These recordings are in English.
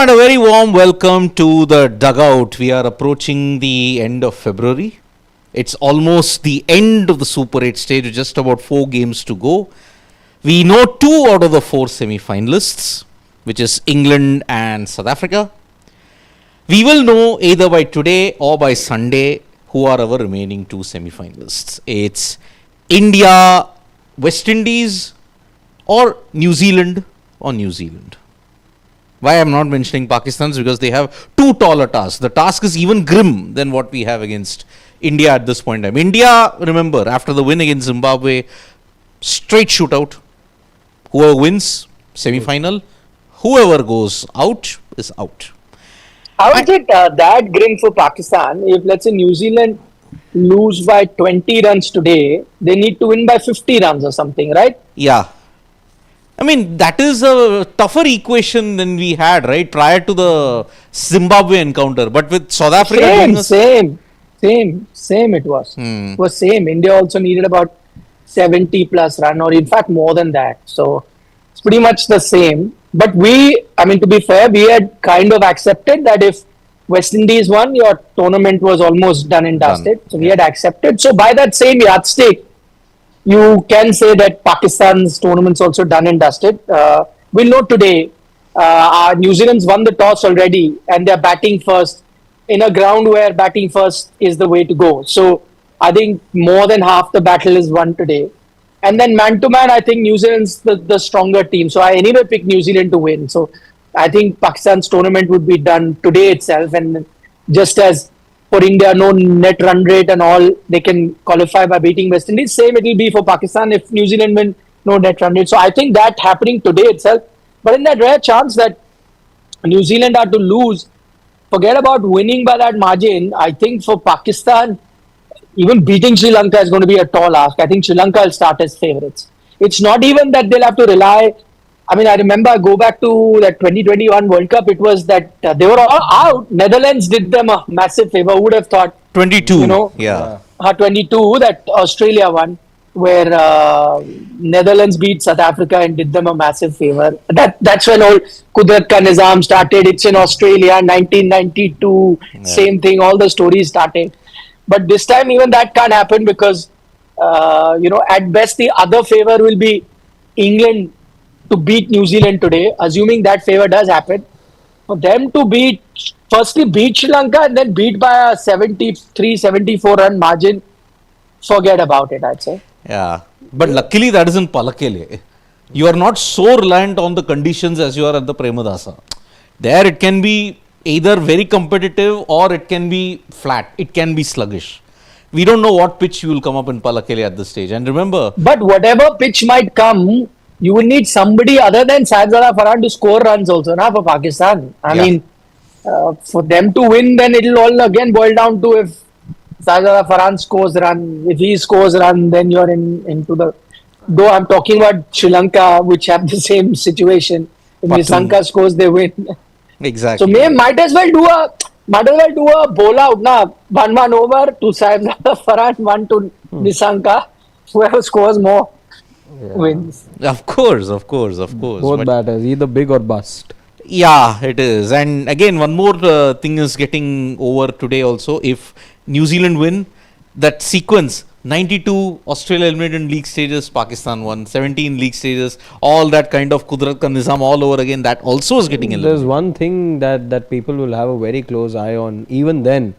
And a very warm welcome to the Dugout. We are approaching the end of February. It's almost the end of the Super 8 stage, just about 4 games to go. We know 2 out of the 4 semi-finalists, which is England and South Africa. We will know either by today or by Sunday who are our remaining 2 semi-finalists. It's India, West Indies, or New Zealand or New Zealand. Why I'm not mentioning Pakistan is because they have 2 taller tasks. The task is even grim than what we have against India at this point in time. India, remember, after the win against Zimbabwe, straight shootout. Whoever wins, semi-final. Whoever goes out is out. How is it that grim for Pakistan? If, let's say, New Zealand lose by 20 runs today, they need to win by 50 runs or something, right? Yeah. I mean, that is a tougher equation than we had, right, prior to the Zimbabwe encounter. But with South Africa... Same it was. It was same. India also needed about 70 plus run, or in fact more than that. So, it's pretty much the same. But to be fair, we had kind of accepted that if West Indies won, your tournament was almost done and dusted. So, we had accepted. So, by that same yardstick, you can say that Pakistan's tournament's also done and dusted. We'll know today, New Zealand's won the toss already and they're batting first in a ground where batting first is the way to go. So I think more than half the battle is won today. And then man to man, I think New Zealand's the stronger team. So I anyway pick New Zealand to win. So I think Pakistan's tournament would be done today itself. And just as for India, no net run rate and all, they can qualify by beating West Indies. Same it will be for Pakistan if New Zealand win, no net run rate. So I think that happening today itself. But in that rare chance that New Zealand are to lose, forget about winning by that margin. I think for Pakistan, even beating Sri Lanka is going to be a tall ask. I think Sri Lanka will start as favourites. It's not even that they'll have to rely. I remember I go back to that 2021 World Cup. It was that they were all out. Netherlands did them a massive favour. Who would have thought? 22. 22 that Australia won, where Netherlands beat South Africa and did them a massive favour. That's when all Qudrat ka Nizam started. It's in Australia, 1992. Yeah. Same thing. All the stories started. But this time even that can't happen because, at best the other favour will be England to beat New Zealand today, assuming that favour does happen. For them to firstly beat Sri Lanka and then beat by a 74 run margin, forget about it, I'd say. Yeah, but luckily that is in Palakele. You are not so reliant on the conditions as you are at the Premadasa. There it can be either very competitive or it can be flat. It can be sluggish. We don't know what pitch will come up in Palakele at this stage. And remember... But whatever pitch might come, you will need somebody other than Saibzada Farhan to score runs also for Pakistan. For them to win, then it will all again boil down to if Saibzada Farhan scores run. If he scores run, then you're into the... Though I'm talking about Sri Lanka, which have the same situation. If Sri Lanka scores, they win. Exactly. So might as well do a bowl out now. 1-1 over to Saibzada Farhan, 1 to Nisanka. Whoever scores more wins. Of course. Both batters, either big or bust. Yeah, it is. And again, one more thing is getting over today also. If New Zealand win, that sequence, 92 Australia eliminated in league stages, Pakistan won, 17 league stages, all that kind of Qudrat ka Nizam all over again, that also is getting eliminated. There's one thing that people will have a very close eye on, even then,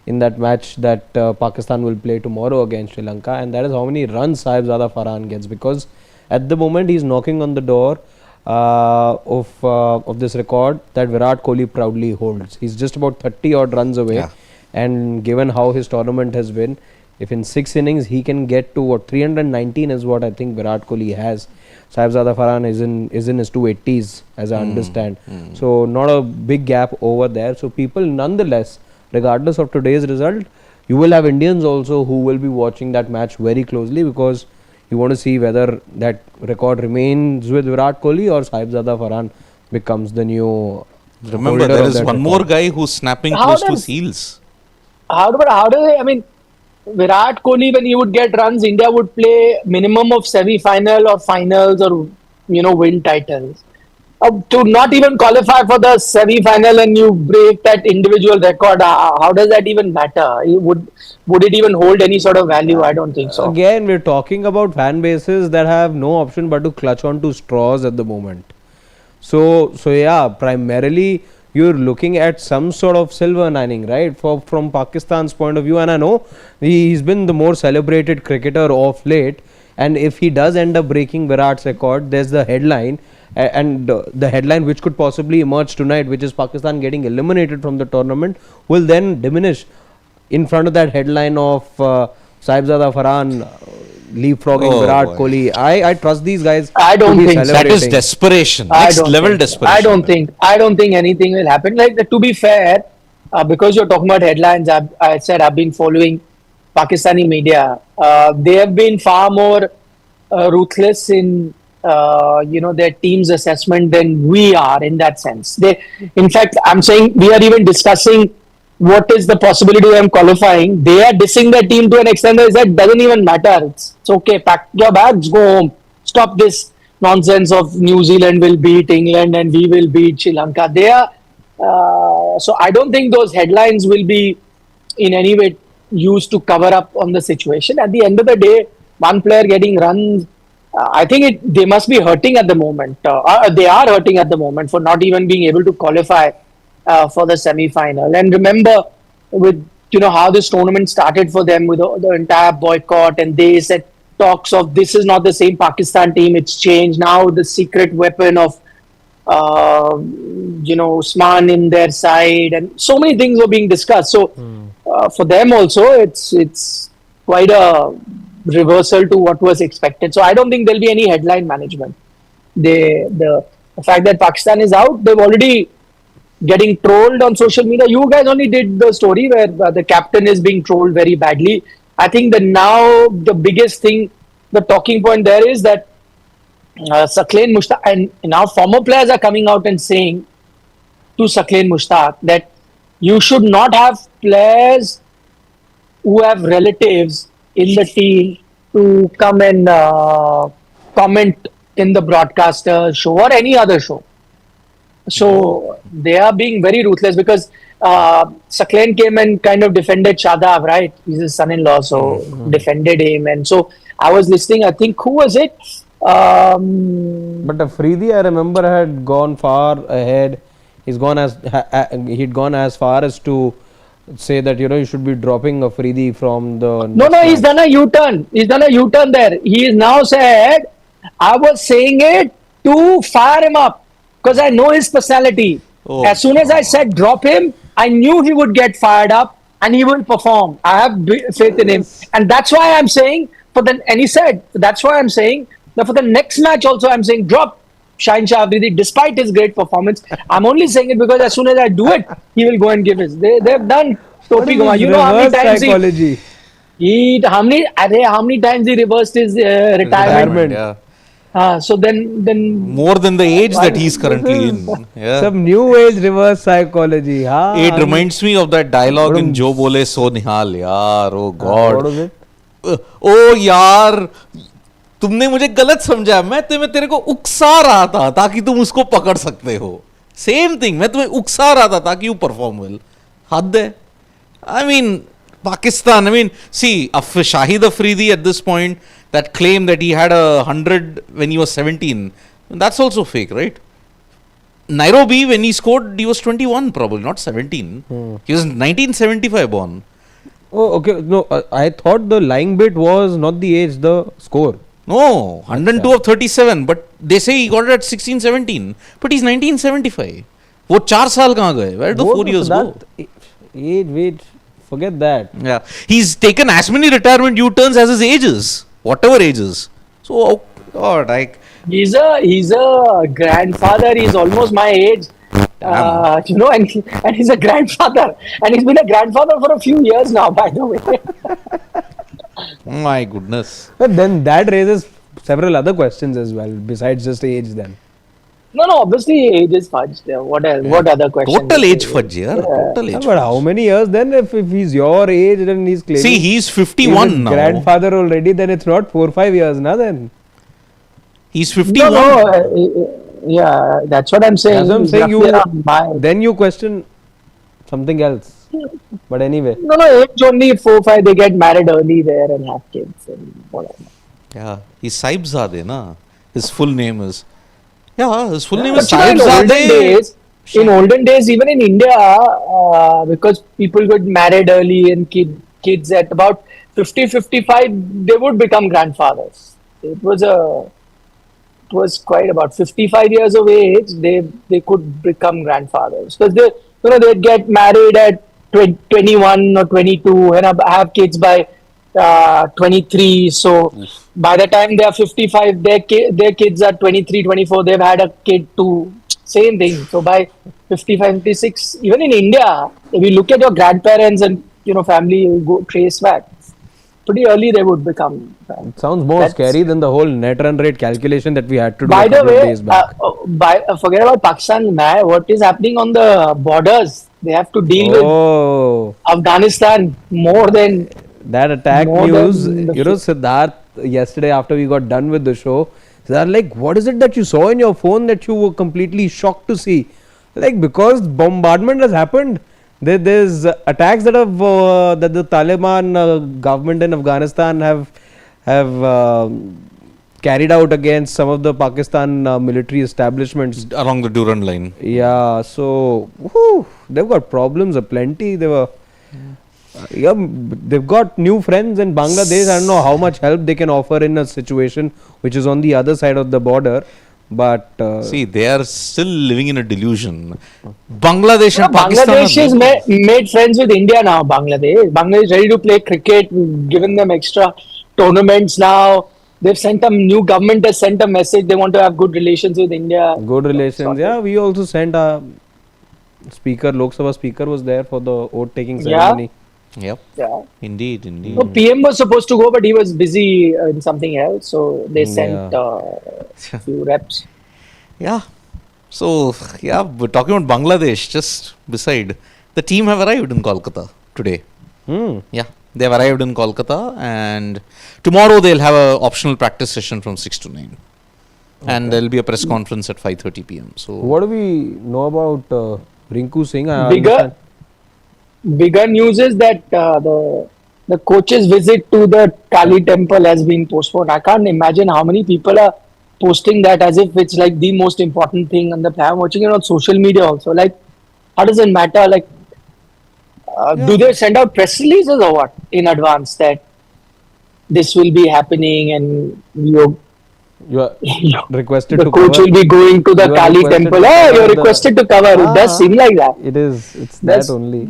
in that match that Pakistan will play tomorrow against Sri Lanka, and that is how many runs Saibzada Farhan gets, because at the moment he's knocking on the door of this record that Virat Kohli proudly holds. He's just about 30 odd runs away, and given how his tournament has been, if in 6 innings he can get to 319 is what I think Virat Kohli has. Saibzada Farhan is in his 280s, as I understand. So not a big gap over there. So people nonetheless, regardless of today's result, you will have Indians also who will be watching that match very closely, because you want to see whether that record remains with Virat Kohli or Saibzada Farhan becomes the new... Remember, there is one more guy who's snapping close to his heels. How do they... Virat Kohli, when he would get runs, India would play minimum of semi-final or finals or, win titles. to not even qualify for the semi-final and you break that individual record, how does that even matter? Would it even hold any sort of value? I don't think so. Again, we're talking about fan bases that have no option but to clutch on to straws at the moment. So yeah, primarily you're looking at some sort of silver lining, right? From Pakistan's point of view, and I know he's been the more celebrated cricketer of late. And if he does end up breaking Virat's record, there's the headline, and the headline which could possibly emerge tonight, which is Pakistan getting eliminated from the tournament, will then diminish in front of that headline of Sahibzada Farhan leapfrogging Virat Kohli. I trust these guys. I don't to be think That celebrating. is desperation. I Next don't level think- desperation. I don't think anything will happen. Like, to be fair, because you're talking about headlines, I said I've been following Pakistani media. They have been far more ruthless in their team's assessment than we are in that sense. In fact, I'm saying we are even discussing what is the possibility of them qualifying. They are dissing their team to an extent that said doesn't even matter. It's okay, pack your bags, go home. Stop this nonsense of New Zealand will beat England and we will beat Sri Lanka. They are so I don't think those headlines will be in any way used to cover up on the situation. At the end of the day, one player getting runs, I think they must be hurting at the moment. They are hurting at the moment for not even being able to qualify for the semi-final. And remember, with how this tournament started for them with the entire boycott, and they said talks of this is not the same Pakistan team, it's changed. Now the secret weapon of Usman in their side, and so many things were being discussed. So for them also, it's quite a reversal to what was expected. So I don't think there'll be any headline management. The fact that Pakistan is out, they've already getting trolled on social media. You guys only did the story where the captain is being trolled very badly. I think that now the biggest thing, the talking point there is that Saqlain Mushtaq, and now former players are coming out and saying to Saqlain Mushtaq that you should not have players who have relatives in the team to come and comment in the broadcaster show or any other show. So they are being very ruthless because Saqlain came and kind of defended Shadab, right? He's his son-in-law, so defended him. And so I was listening, I think, who was it? But Afridi, I remember, had gone far ahead. He'd gone as far as to say that you should be dropping Afridi from the. No, he's done a U-turn. He's done a U-turn there. He is now said, I was saying it to fire him up because I know his personality. Oh. As soon as I said drop him, I knew he would get fired up and he will perform. I have faith in him, and that's why I'm saying and he said that's why I'm saying that for the next match also I'm saying drop Shaheen Shah Afridi despite his great performance. I'm only saying it because as soon as I do it, he will go and give his. They've done Topi Kumar. You know how many times psychology. how many times he reversed his retirement. Yeah. So then More than the age that he's currently in. Yeah. Some new age reverse psychology. It reminds me of that dialogue in Jo Bole So Nihal. Yaar, oh God. What was it? ओ यार तुमने मुझे गलत समझा, मैं तेरे को उकसा रहा था ताकि तुम उसको पकड़ सकते हो. सेम थिंग, मैं तुम्हें उकसा रहा था ताकि यू परफॉर्म वेल. हद है. I mean, Pakistan, see, Shahid Afridi at this point, that claim that he had 100 when he was 17, that's also fake, right? Nairobi, when he scored, he was 21 probably, not 17. He was 1975 born. Oh, okay. No, I thought the lying bit was not the age, the score. No, 102 of 37, but they say he got it at 16, 17. But he's 1975. वो 4 साल कहाँ गए? Where did the 4 years go? Wait, forget that. Yeah, he's taken as many retirement U-turns as his ages, whatever ages. So, oh God, he's a grandfather. He's almost my age. And he's a grandfather, and he's been a grandfather for a few years now, by the way. my goodness. But then that raises several other questions as well, besides just age then. No, obviously age is fudged. What else? What other questions? Total age fudge, yeah. Total age But how many years then? If he's your age and he's claiming. See, he's 51 now. Grandfather already, then it's not 4-5 years now then. He's 51. No, Yeah, that's what I'm saying. As I'm He's saying, roughly around my. then you question something else. But anyway, No, age only 4, 5. They get married early there and have kids and whatever. Yeah, he's Saibzadeh, na? His full name is. Yeah, his full name is But in olden Saibzadeh. days, even in India, because people got married early and kids at about 50, 55, they would become grandfathers. It was quite about 55 years of age, they could become grandfathers because they'd get married at 21 or 22 and have kids by 23. So by the time they are 55, their kids are 23, 24. They've had a kid too. Same thing. So by 55, 56, even in India, if you look at your grandparents and family, you go trace back. Pretty early they would become. it sounds more scary than the whole net run rate calculation that we had to do By a the couple of way, days back. forget about Pakistan. What is happening on the borders? They have to deal with Afghanistan more than That attack more news, than the Siddharth, yesterday after we got done with the show, they're like, what is it that you saw in your phone that you were completely shocked to see? Like, because bombardment has happened. There's attacks that that the Taliban government in Afghanistan have carried out against some of the Pakistan military establishments Along the Durand line. Yeah, so they've got problems aplenty. They've got new friends in Bangladesh. I don't know how much help they can offer in a situation which is on the other side of the border. But See, they are still living in a delusion. Bangladesh and Pakistan. Bangladesh has made friends with India now. Bangladesh is ready to play cricket. We've given them extra tournaments now. They've sent them. New government has sent a message. They want to have good relations with India. good relations. Yeah, we also sent a speaker. Lok Sabha speaker was there for the oath taking ceremony. Yep. Yeah. Indeed. No, PM was supposed to go, but he was busy in something else. So they sent few reps. Yeah. So, yeah, we're talking about Bangladesh just beside. The team have arrived in Kolkata today. Yeah. They have arrived in Kolkata and tomorrow they'll have an optional practice session from 6 to 9. And there'll be a press conference at 5:30 p.m. So, What do we know about Rinku Singh? Bigger news is that the coach's visit to the Kali temple has been postponed. I can't imagine how many people are posting that as if it's like the most important thing on the plan. I'm watching it on social media also. Like, how does it matter? Like, do they send out press releases or what in advance that this will be happening and You are requested the to coach cover. will be going to the You are Kali requested temple? to Oh, cover you're the- requested to cover. It does seem like that. It's That's- that only.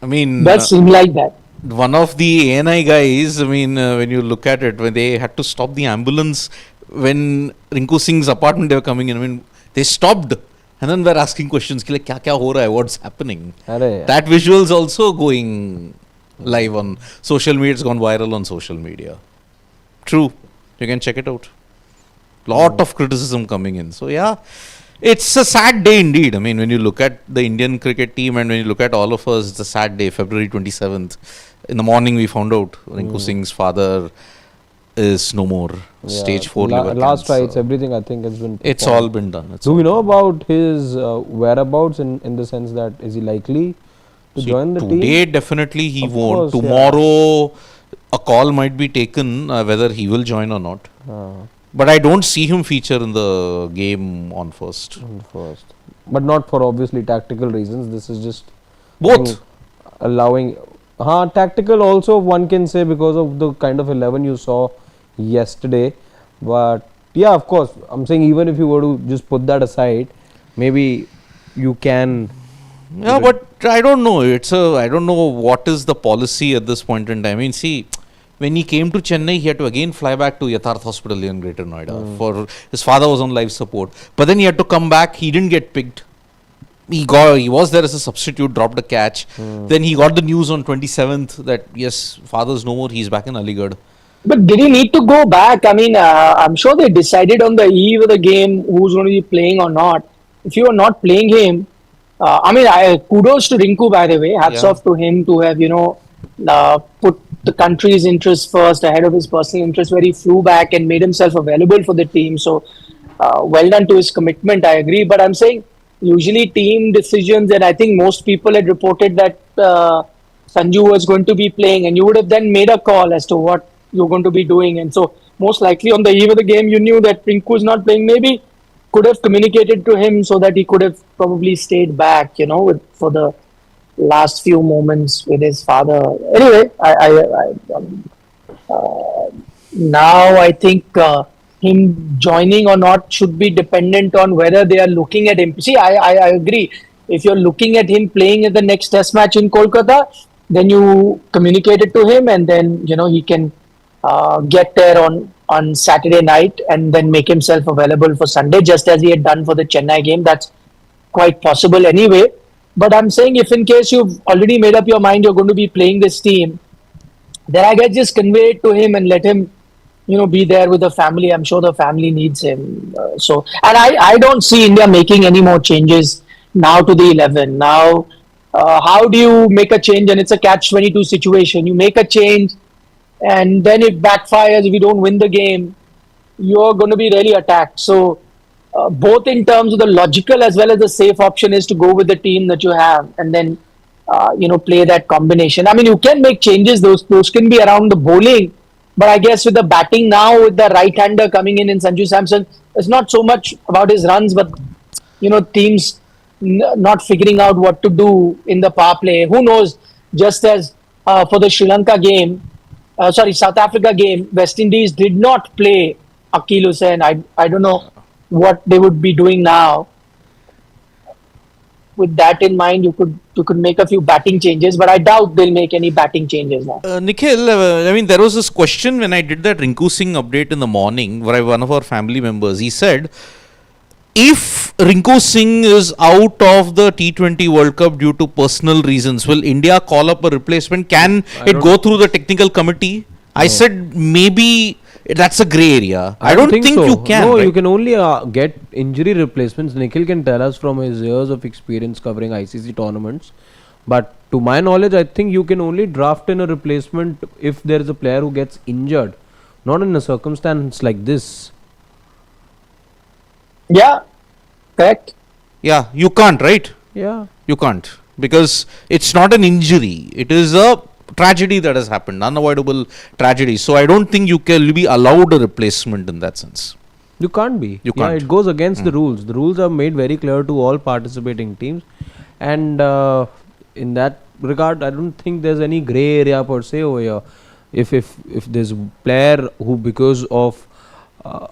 I mean, Does seem like that. one of the ANI guys, I mean, when you look at it, when they had to stop the ambulance when Rinku Singh's apartment they were coming in, I mean, they stopped and then were asking questions, ki like, kya ho raha hai, what's happening? Arey, That visual's also going live on social media. It's gone viral on social media. True. You can check it out. Lot of criticism coming in. So, yeah, it's a sad day indeed. I mean, when you look at the Indian cricket team and when you look at all of us, it's a sad day, February 27th. In the morning, we found out Rinku Singh's father is no more. Stage 4 liver last cancer. rites, everything I think has been. It's performed. all been done. It's Do all we know about his whereabouts in the sense that is he likely to See, join the today team? definitely he Of won't. course, yeah. Tomorrow a call might be taken whether he will join or not. But I don't see him feature in the game on first. First, but not for obviously tactical reasons. This is just Both. allowing. Tactical also one can say because of the kind of 11 you saw yesterday. But yeah, of course, I'm saying even if you were to just put that aside, maybe you can. Yeah, but I don't know. I don't know what is the policy at this point in time. I mean, see, when he came to Chennai, he had to again fly back to Yatharth Hospital in Greater Noida. For his father was on life support. But then he had to come back. He didn't get picked. He was there as a substitute, dropped a catch. Then he got the news on 27th that yes, father's no more. He's back in Aligarh. But did he need to go back? I mean, I'm sure they decided on the eve of the game who's going to be playing or not. If you are not playing him, kudos to Rinku, by the way. Hats off to him to have, put the country's interests first ahead of his personal interests, where he flew back and made himself available for the team. So well done to his commitment. I agree, but I'm saying usually team decisions, and I think most people had reported that Sanju was going to be playing, and you would have then made a call as to what you're going to be doing. And so, most likely on the eve of the game, you knew that Rinku is not playing. Maybe could have communicated to him so that he could have probably stayed back, for the last few moments with his father. Anyway, now I think him joining or not should be dependent on whether they are looking at him. See, I agree. If you're looking at him playing at the next test match in Kolkata, then you communicate it to him, and then he can get there on Saturday night and then make himself available for Sunday, just as he had done for the Chennai game. That's quite possible anyway. But I'm saying, if in case you've already made up your mind you're going to be playing this team, then I guess just convey it to him and let him be there with the family. I'm sure the family needs him. And I don't see India making any more changes now to the 11. Now, how do you make a change? And it's a catch-22 situation. You make a change, and then it backfires. If you don't win the game, you're going to be really attacked. So, both in terms of the logical as well as the safe option is to go with the team that you have, and then play that combination. I mean, you can make changes. Those can be around the bowling. But I guess with the batting now, with the right-hander coming in Sanju Samson, it's not so much about his runs, but teams not figuring out what to do in the power play. Who knows? Just as for the South Africa game, West Indies did not play Akil Hussain. I don't know what they would be doing now. With that in mind, you could make a few batting changes, but I doubt they'll make any batting changes now. Nikhil, there was this question when I did that Rinku Singh update in the morning, where one of our family members, he said, if Rinku Singh is out of the T20 World Cup due to personal reasons, will India call up a replacement? Can it go through the technical committee? No. I said maybe that's a grey area. I don't think so. You can. No, right? You can only get injury replacements. Nikhil can tell us from his years of experience covering ICC tournaments. But to my knowledge, I think you can only draft in a replacement if there is a player who gets injured, not in a circumstance like this. Yeah, correct. Yeah, you can't, right? Yeah. You can't. Because it's not an injury. It is a tragedy that has happened, unavoidable tragedy. So I don't think you can be allowed a replacement in that sense. You can't be. You can't. Yeah, it goes against the rules. The rules are made very clear to all participating teams. And in that regard, I don't think there's any grey area per se over here. If there's a player who, because of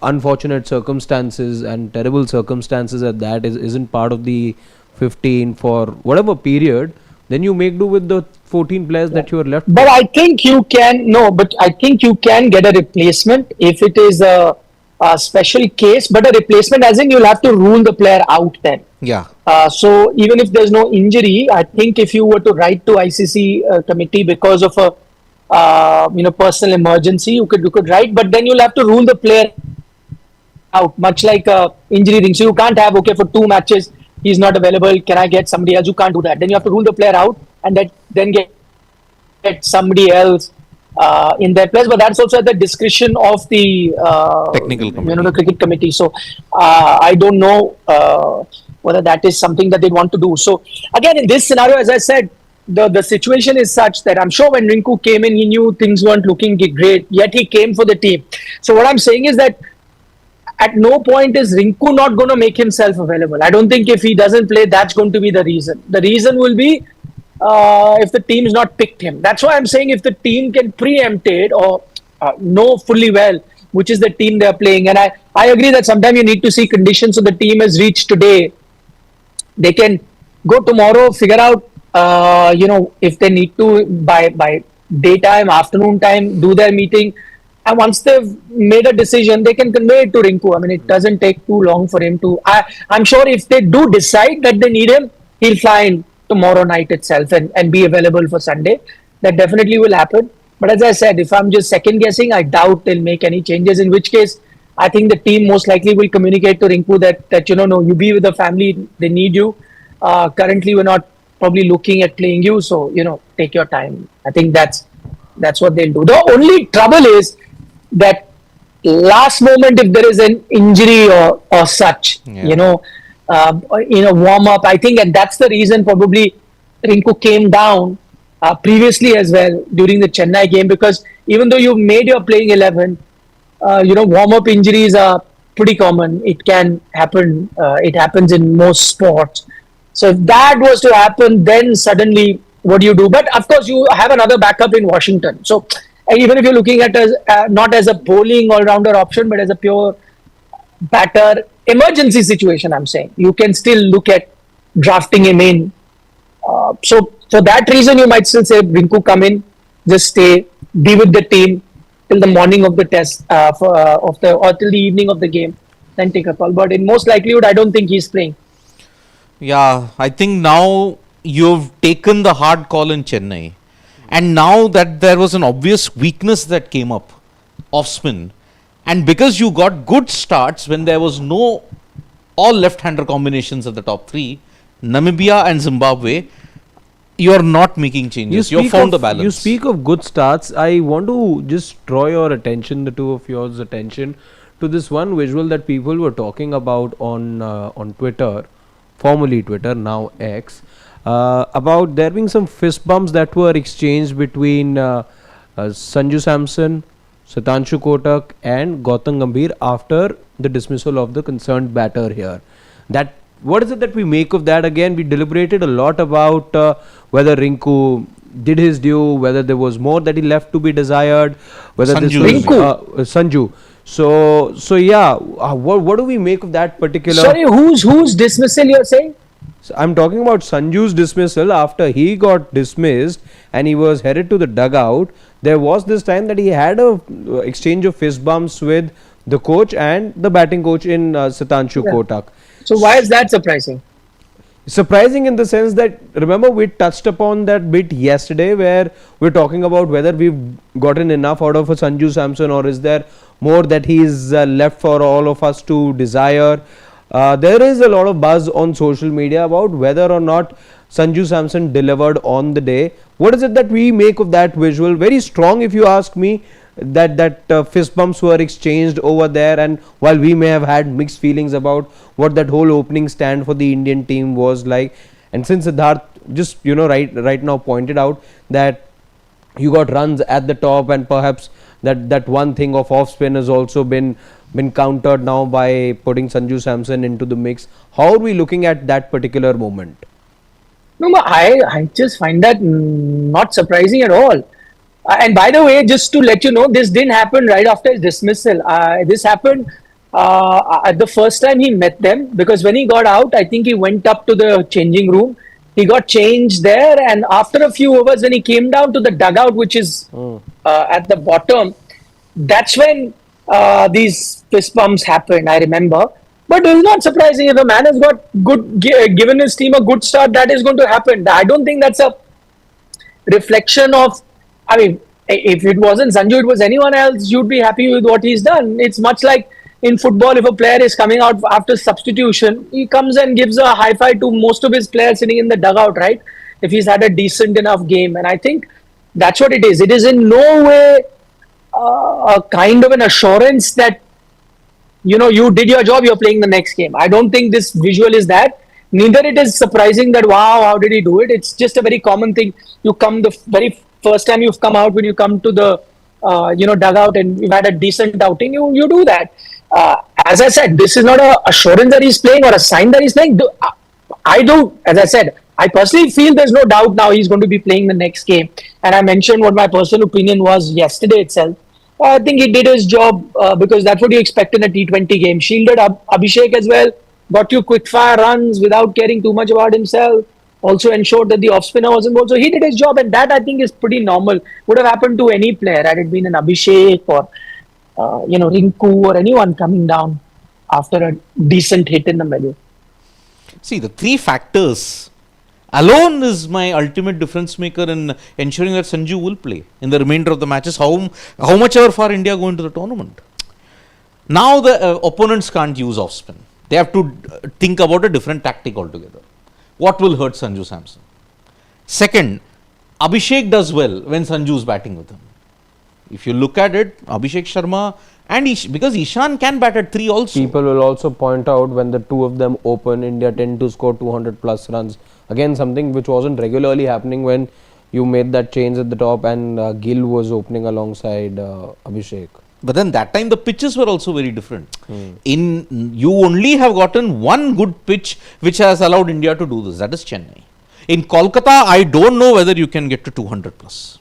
unfortunate circumstances and terrible circumstances at that, isn't part of the 15 for whatever period, then you make do with the 14 players that you are left. But I think you can get a replacement if it is a special case, but a replacement as in you'll have to rule the player out then. Yeah. So even if there's no injury, I think if you were to write to ICC committee because of a personal emergency, you could write, but then you'll have to rule the player out, much like a injury thing. So you can't have, for 2 matches he's not available, can I get somebody else? You can't do that. Then you have to rule the player out and then get somebody else in their place. But that's also at the discretion of the technical committee. The cricket committee. So I don't know whether that is something that they want to do. So again, in this scenario, as I said, the situation is such that I'm sure when Rinku came in, he knew things weren't looking great, yet he came for the team. So what I'm saying is that at no point is Rinku not going to make himself available. I don't think if he doesn't play, that's going to be the reason. The reason will be if the team's not picked him. That's why I'm saying if the team can preempt it or know fully well which is the team they're playing. And I agree that sometimes you need to see conditions. So the team has reached today. They can go tomorrow, figure out if they need to by daytime, afternoon time, do their meeting. And once they've made a decision, they can convey it to Rinku. I mean, it doesn't take too long for him to... I'm sure if they do decide that they need him, he'll fly in tomorrow night itself and be available for Sunday. That definitely will happen. But as I said, if I'm just second guessing, I doubt they'll make any changes. In which case, I think the team most likely will communicate to Rinku that no, you be with the family, they need you. Currently, we're not probably looking at playing you, so take your time. I think that's what they'll do. The only trouble is that last moment, if there is an injury or such, warm up. I think, and that's the reason probably Rinku came down previously as well during the Chennai game, because even though you made your playing 11, warm up injuries are pretty common. It can happen. It happens in most sports. So if that was to happen, then suddenly what do you do? But of course, you have another backup in Washington. So even if you're looking at as not as a bowling all-rounder option, but as a pure batter emergency situation, I'm saying you can still look at drafting him in. So for that reason, you might still say Rinku, come in, just stay, be with the team till the morning of the test, or till the evening of the game, then take a call. But in most likelihood, I don't think he's playing. Yeah, I think now you've taken the hard call in Chennai. And now that there was an obvious weakness that came up off spin, and because you got good starts when there was no all left-hander combinations at the top three, Namibia and Zimbabwe, you are not making changes. You have found the balance. You speak of good starts. I want to just draw your attention, the two of yours attention, to this one visual that people were talking about on Twitter, formerly Twitter, now X. About there being some fist bumps that were exchanged between Sanju Samson, Sitanshu Kotak and Gautam Gambhir after the dismissal of the concerned batter here. That what is it that we make of that? Again, we deliberated a lot about whether Rinku did his due, whether there was more that he left to be desired, whether Sanju. this was Sanju. So yeah, what do we make of that particular? Sorry, whose dismissal you're saying? So I'm talking about Sanju's dismissal. After he got dismissed and he was headed to the dugout, there was this time that he had a exchange of fist bumps with the coach and the batting coach in Sitanshu Kotak. So why is that surprising? Surprising in the sense that, remember, we touched upon that bit yesterday where we're talking about whether we've gotten enough out of a Sanju Samson or is there more that he's left for all of us to desire. There is a lot of buzz on social media about whether or not Sanju Samson delivered on the day. What is it that we make of that visual? Very strong, if you ask me, that fist bumps were exchanged over there, and while we may have had mixed feelings about what that whole opening stand for the Indian team was like, and since Siddharth just right now pointed out that you got runs at the top, and perhaps that one thing of off spin has also been countered now by putting Sanju Samson into the mix. How are we looking at that particular moment? No, but I just find that not surprising at all. And by the way, just to let you know, this didn't happen right after his dismissal. This happened at the first time he met them, because when he got out, I think he went up to the changing room. He got changed there, and after a few overs, when he came down to the dugout, which is at the bottom, that's when these fist bumps happened, I remember. But it's not surprising if a man has got given his team a good start, that is going to happen. I don't think that's a reflection of, I mean, if it wasn't Sanju, it was anyone else, you'd be happy with what he's done. It's much like in football, if a player is coming out after substitution, he comes and gives a high five to most of his players sitting in the dugout, right? If he's had a decent enough game. And I think that's what it is. It is in no way a kind of an assurance that, you did your job, you're playing the next game. I don't think this visual is that. Neither it is surprising that, wow, how did he do it? It's just a very common thing. You come the very first time you've come out, when you come to the, dugout and you've had a decent outing, you do that. As I said, this is not an assurance that he's playing or a sign that he's playing. As I said, I personally feel there's no doubt now he's going to be playing the next game. And I mentioned what my personal opinion was yesterday itself. I think he did his job because that's what you expect in a T20 game. Shielded Abhishek as well, got you quick fire runs without caring too much about himself. Also ensured that the off spinner was involved. So he did his job, and that I think is pretty normal. Would have happened to any player, had it been an Abhishek or Rinku or anyone coming down after a decent hit in the middle. See, the three factors alone is my ultimate difference maker in ensuring that Sanju will play in the remainder of the matches, how much ever far India go into the tournament. Now the opponents can't use off spin. They have to think about a different tactic altogether. What will hurt Sanju Samson? Second, Abhishek does well when Sanju is batting with him. If you look at it, Abhishek Sharma And because Ishan can bat at 3 also. People will also point out when the two of them open, India tend to score 200 plus runs. Again, something which wasn't regularly happening when you made that change at the top and Gill was opening alongside Abhishek. But then that time the pitches were also very different. You only have gotten one good pitch which has allowed India to do this. That is Chennai. In Kolkata, I don't know whether you can get to 200 plus.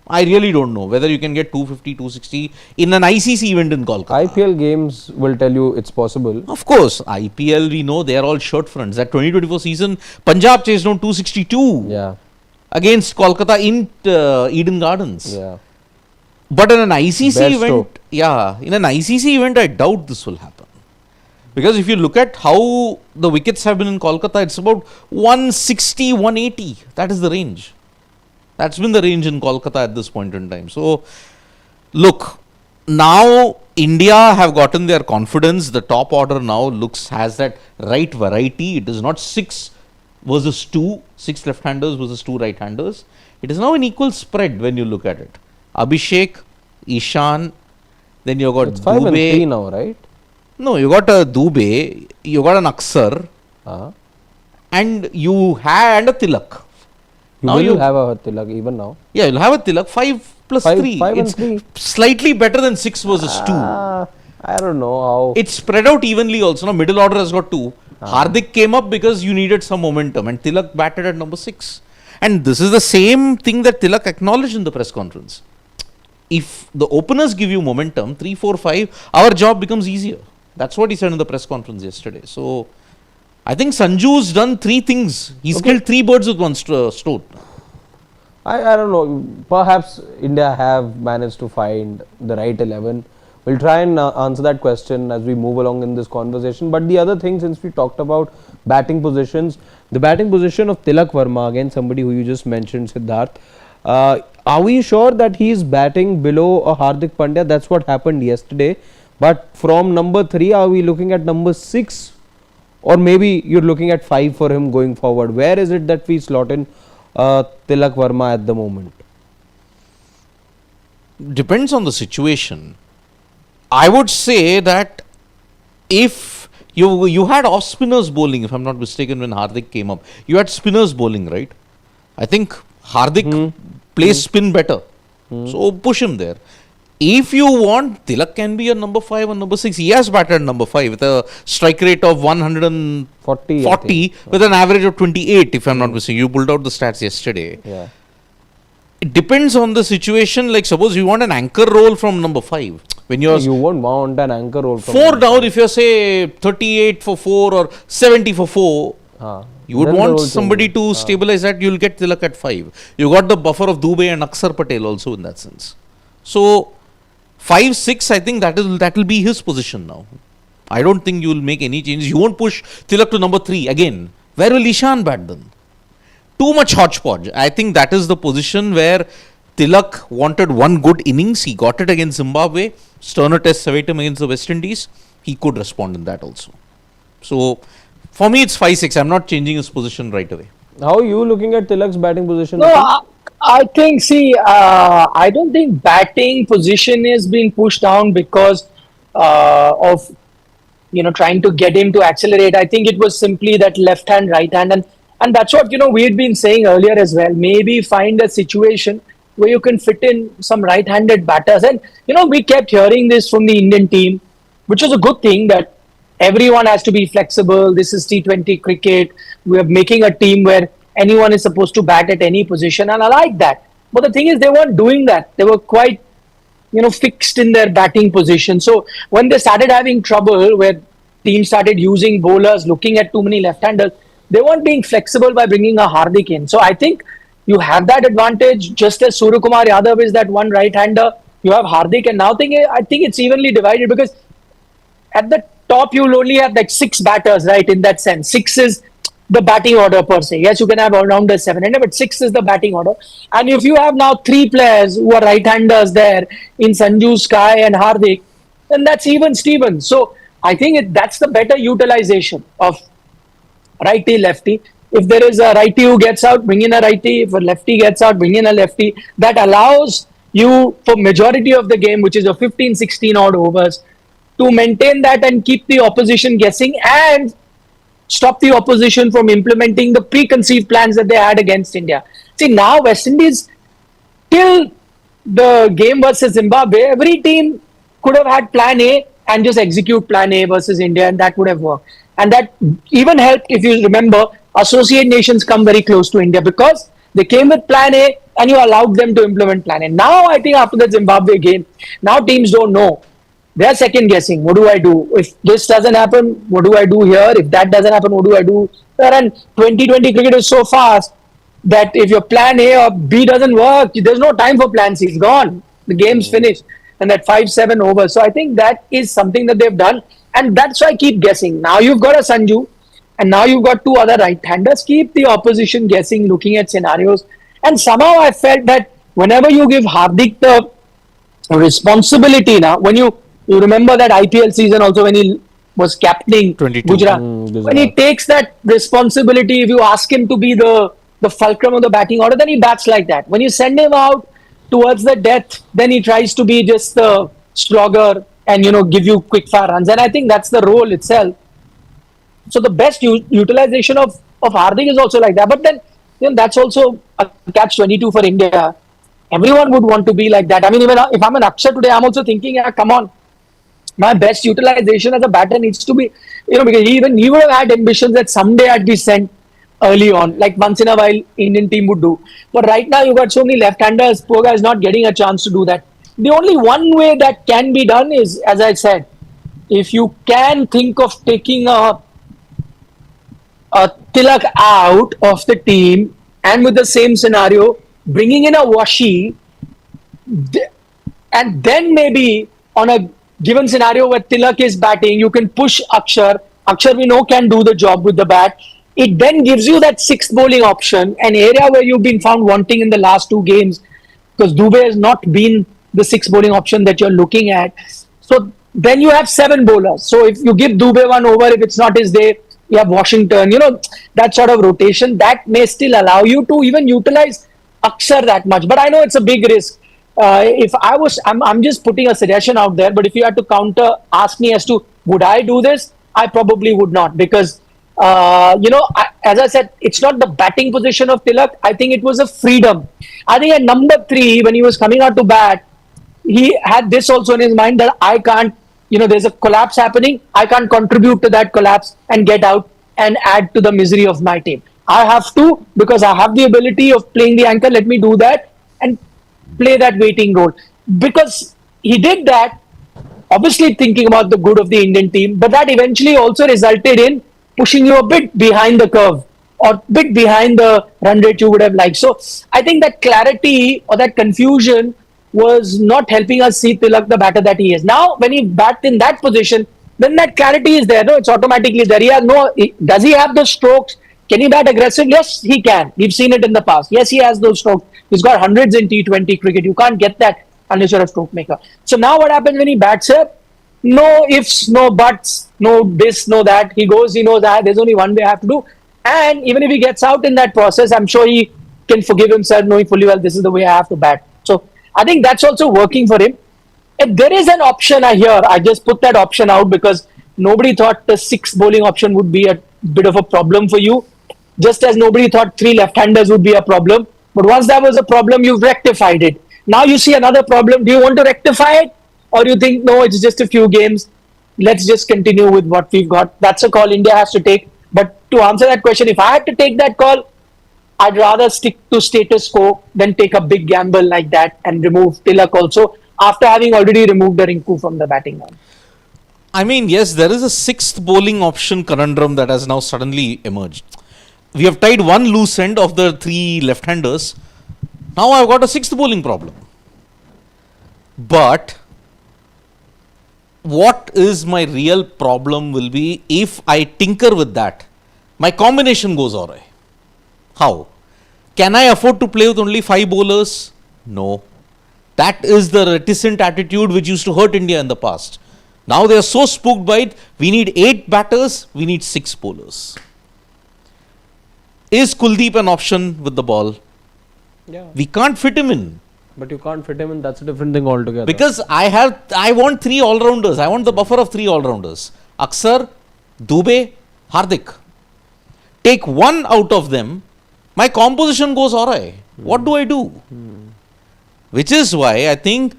I really don't know whether you can get 250, 260 in an ICC event in Kolkata. IPL games will tell you it's possible. Of course, IPL we know they are all shirt fronts. That 2024 season, Punjab chased down 262 against Kolkata in Eden Gardens. Yeah. But in an ICC Bare event, in an ICC event, I doubt this will happen. Because if you look at how the wickets have been in Kolkata, it's about 160, 180. That is the range. That's been the range in Kolkata at this point in time. So, look, now India have gotten their confidence. The top order now has that right variety. It is not 6 versus 2, 6 left-handers versus 2 right-handers. It is now an equal spread when you look at it. Abhishek, Ishan, then you got It's 5 and 3 now, right? No, you got a Dubey, you got an Aksar, and you had a Tilak. You will have a Tilak even now. Yeah, you'll have a Tilak 5 plus 3. 5 it's and 3. Slightly better than 6 versus 2. I don't know how. It's spread out evenly also. Now, middle order has got 2. Hardik came up because you needed some momentum, and Tilak batted at number 6. And this is the same thing that Tilak acknowledged in the press conference. If the openers give you momentum, 3, 4, 5, our job becomes easier. That's what he said in the press conference yesterday. So, I think Sanju's done 3 things. He's killed 3 birds with one stone. I don't know. Perhaps India have managed to find the right 11. We'll try and answer that question as we move along in this conversation. But the other thing, since we talked about batting positions, the batting position of Tilak Varma, again somebody who you just mentioned, Siddharth. Are we sure that he is batting below a Hardik Pandya? That's what happened yesterday. But from number 3, are we looking at number 6? Or maybe you're looking at 5 for him going forward. Where is it that we slot in Tilak Varma at the moment? Depends on the situation. I would say that if you had off spinners bowling, if I'm not mistaken, when Hardik came up, you had spinners bowling, right? I think Hardik plays spin better. So push him there. If you want, Tilak can be a number 5 or number 6. He has batted number 5 with a strike rate of 140 with an average of 28, if I'm not mistaken. You pulled out the stats yesterday. Yeah. It depends on the situation. Like suppose you want an anchor role from number 5. When you won't want an anchor role from 4 down, if you say 38 for 4 or 70 for 4, you would want somebody to stabilize that. You'll get Tilak at 5. You got the buffer of Dubey and Aksar Patel also in that sense. So 5, 6, I think that will be his position now. I don't think you will make any changes. You won't push Tilak to number 3 again. Where will Ishan bat then? Too much hodgepodge. I think that is the position where Tilak wanted one good innings. He got it against Zimbabwe. Sterner test surveyed him against the West Indies. He could respond in that also. So, for me, it's 5, 6. I'm not changing his position right away. How are you looking at Tilak's batting position? No, I think, I don't think batting position is being pushed down because of, trying to get him to accelerate. I think it was simply that left hand, right hand. And that's what, we had been saying earlier as well. Maybe find a situation where you can fit in some right-handed batters. And, we kept hearing this from the Indian team, which was a good thing that everyone has to be flexible. This is T20 cricket. We're making a team where anyone is supposed to bat at any position. And I like that. But the thing is, they weren't doing that. They were quite, fixed in their batting position. So when they started having trouble, where teams started using bowlers, looking at too many left-handers, they weren't being flexible by bringing a Hardik in. So I think you have that advantage, just as Suryakumar Yadav is that one right-hander. You have Hardik, and now I think it's evenly divided because at the top you'll only have like 6 batters, right? In that sense, 6 is the batting order per se. Yes, you can have all-rounders 7, but 6 is the batting order. And if you have now 3 players who are right-handers there in Sanju, Sky, and Hardik, then that's even Steven. So I think that's the better utilization of righty, lefty. If there is a righty who gets out, bring in a righty. If a lefty gets out, bring in a lefty. That allows, for majority of the game, which is a 15, 16 odd overs, to maintain that and keep the opposition guessing and stop the opposition from implementing the preconceived plans that they had against India. See, now West Indies, till the game versus Zimbabwe, every team could have had plan A and just execute plan A versus India, and that would have worked. And that even helped, if you remember, associate nations come very close to India because they came with plan A and you allowed them to implement plan A. Now, I think after the Zimbabwe game, now teams don't know. They're second guessing. What do I do? If this doesn't happen, what do I do here? If that doesn't happen, what do I do there? And 2020 cricket is so fast that if your plan A or B doesn't work, there's no time for plan C. It's gone. The game's finished. And that 5-7 over. So I think that is something that they've done. And that's why I keep guessing. Now you've got a Sanju and now you've got two other right-handers. Keep the opposition guessing, looking at scenarios. And somehow I felt that whenever you give Hardik the responsibility now, when you remember that IPL season also when he was captaining 22. Gujarat, when he takes that responsibility, if you ask him to be the fulcrum of the batting order, then he bats like that. When you send him out towards the death, then he tries to be just the slogger and, give you quick fire runs. And I think that's the role itself. So the best utilization of Hardik is also like that. But then, that's also a catch-22 for India. Everyone would want to be like that. I mean, even if I'm an Akshar today, I'm also thinking, come on. My best utilization as a batter needs to be, because he would have had ambitions that someday I'd be sent early on, like once in a while Indian team would do. But right now you've got so many left-handers, poor guy is not getting a chance to do that. The only one way that can be done is, as I said, if you can think of taking a Tilak out of the team and with the same scenario, bringing in a Washi, and then maybe on a given scenario where Tilak is batting, you can push Akshar. Akshar, we know, can do the job with the bat. It then gives you that sixth bowling option, an area where you've been found wanting in the last two games because Dubey has not been the sixth bowling option that you're looking at. So then you have 7 bowlers. So if you give Dubey one over, if it's not his day, you have Washington, that sort of rotation that may still allow you to even utilize Akshar that much. But I know it's a big risk. I'm just putting a suggestion out there, but if you had to ask me as to would I do this, I probably would not because, as I said, it's not the batting position of Tilak. I think it was a freedom. I think at number 3, when he was coming out to bat, he had this also in his mind that I can't, there's a collapse happening. I can't contribute to that collapse and get out and add to the misery of my team. I have to because I have the ability of playing the anchor. Let me do that and play that waiting role. Because he did that, obviously thinking about the good of the Indian team, but that eventually also resulted in pushing you a bit behind the curve or a bit behind the run rate you would have liked. So I think that clarity or that confusion was not helping us see Tilak the batter that he is. Now, when he bats in that position, then that clarity is there. No, it's automatically there. Does he have those strokes? Can he bat aggressive? Yes, he can. We've seen it in the past. Yes, he has those strokes. He's got hundreds in T20 cricket. You can't get that unless you're a stroke maker. So now what happens when he bats here? No ifs, no buts, no this, no that. He goes, he knows that there's only one way I have to do. And even if he gets out in that process, I'm sure he can forgive himself knowing fully well this is the way I have to bat. So I think that's also working for him. If there is an option here, I just put that option out because nobody thought the 6th bowling option would be a bit of a problem for you. Just as nobody thought 3 left-handers would be a problem. But once that was a problem, you've rectified it. Now you see another problem. Do you want to rectify it? Or you think, no, it's just a few games. Let's just continue with what we've got. That's a call India has to take. But to answer that question, if I had to take that call, I'd rather stick to status quo than take a big gamble like that and remove Tilak also after having already removed the Rinku from the batting line. I mean, yes, there is a 6th bowling option conundrum that has now suddenly emerged. We have tied one loose end of the 3 left-handers. Now I've got a 6th bowling problem. But what is my real problem will be if I tinker with that, my combination goes awry. How? Can I afford to play with only 5 bowlers? No. That is the reticent attitude which used to hurt India in the past. Now they are so spooked by it, we need 8 batters, we need 6 bowlers. Is Kuldeep an option with the ball? Yeah. We can't fit him in. But you can't fit him in. That's a different thing altogether. Because I want 3 all-rounders. I want the buffer of 3 all-rounders. Aksar, Dube, Hardik. Take one out of them, my composition goes awry. What do I do? Which is why I think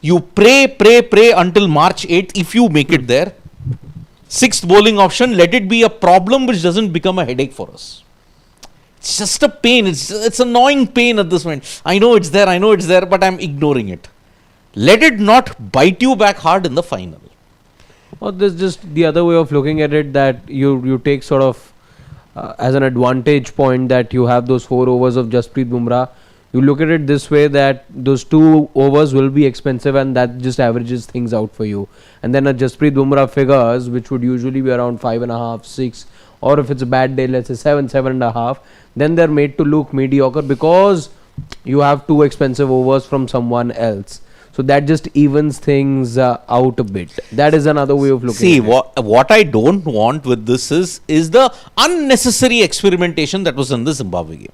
you pray until March 8th if you make it there. 6th bowling option, let it be a problem which doesn't become a headache for us. It's just a pain. It's annoying pain at this point. I know it's there, but I'm ignoring it. Let it not bite you back hard in the final. Or there's just the other way of looking at it, that you take sort of as an advantage point that you have those 4 overs of Jasprit Bumrah. You look at it this way, that those 2 overs will be expensive, and that just averages things out for you. And then a Jasprit Bumrah figures, which would usually be around 5.5, 6, or if it's a bad day, let's say 7, 7.5, then they're made to look mediocre because you have 2 expensive overs from someone else. So that just evens things out a bit. That is another way of looking at it. What I don't want with this is the unnecessary experimentation that was in the Zimbabwe game.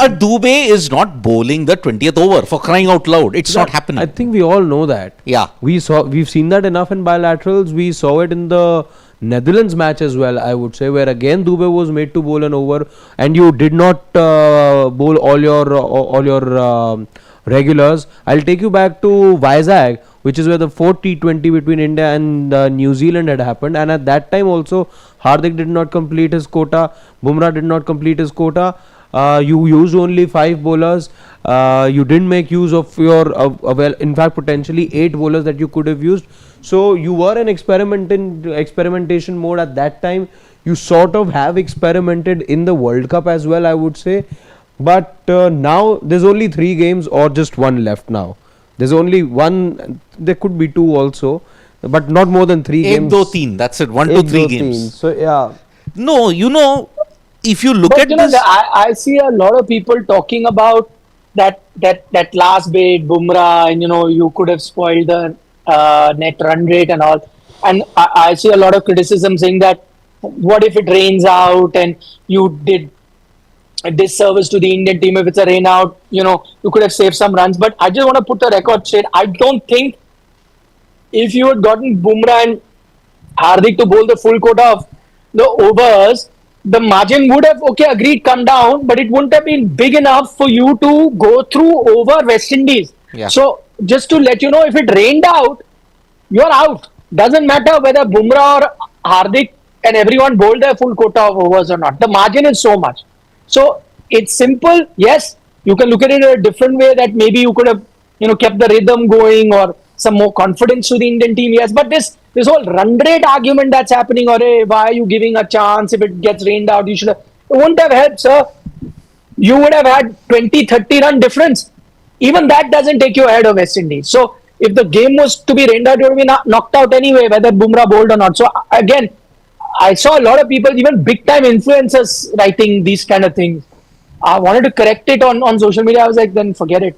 A Dube is not bowling the 20th over, for crying out loud. It's not happening. I think we all know that. Yeah. We've seen that enough in bilaterals. We saw it in the Netherlands match as well, I would say, where again Dube was made to bowl an over, and you did not bowl all your regulars. I'll take you back to Vizag, which is where the 4th T20 between India and New Zealand had happened, and at that time also Hardik did not complete his quota, Bumrah did not complete his quota. You used only 5 bowlers. You didn't make use of your well, in fact, potentially 8 bowlers that you could have used. So you were in experimentation mode at that time. You sort of have experimented in the World Cup as well, I would say. But now there's only 3 games or just 1 left now. There's only 1. There could be 2 also, but not more than 3 games. 1-2-3. That's it. 1 to 3 games. So yeah. No, if you look at this, I see a lot of people talking about that last bit, Bumrah, and you could have spoiled the net run rate and all. And I see a lot of criticism saying that what if it rains out and you did a disservice to the Indian team if it's a rain out, you could have saved some runs. But I just want to put the record straight. I don't think if you had gotten Bumrah and Hardik to bowl the full quota of the overs, the margin would have, agreed, come down, but it wouldn't have been big enough for you to go through over West Indies. Yeah. So, just to let you know, if it rained out, you're out. Doesn't matter whether Bumrah or Hardik and everyone bowled their full quota of overs or not. The margin is so much. So, it's simple. Yes, you can look at it in a different way, that maybe you could have, kept the rhythm going or some more confidence to the Indian team. Yes, but this whole run rate argument that's happening, or why are you giving a chance if it gets rained out? You should have. It wouldn't have helped, sir. You would have had 20-30 run difference. Even that doesn't take you ahead of West Indies. So if the game was to be rained out, you would be knocked out anyway, whether Bumrah bowled or not. So again, I saw a lot of people, even big time influencers, writing these kind of things. I wanted to correct it on social media. I was like, then forget it.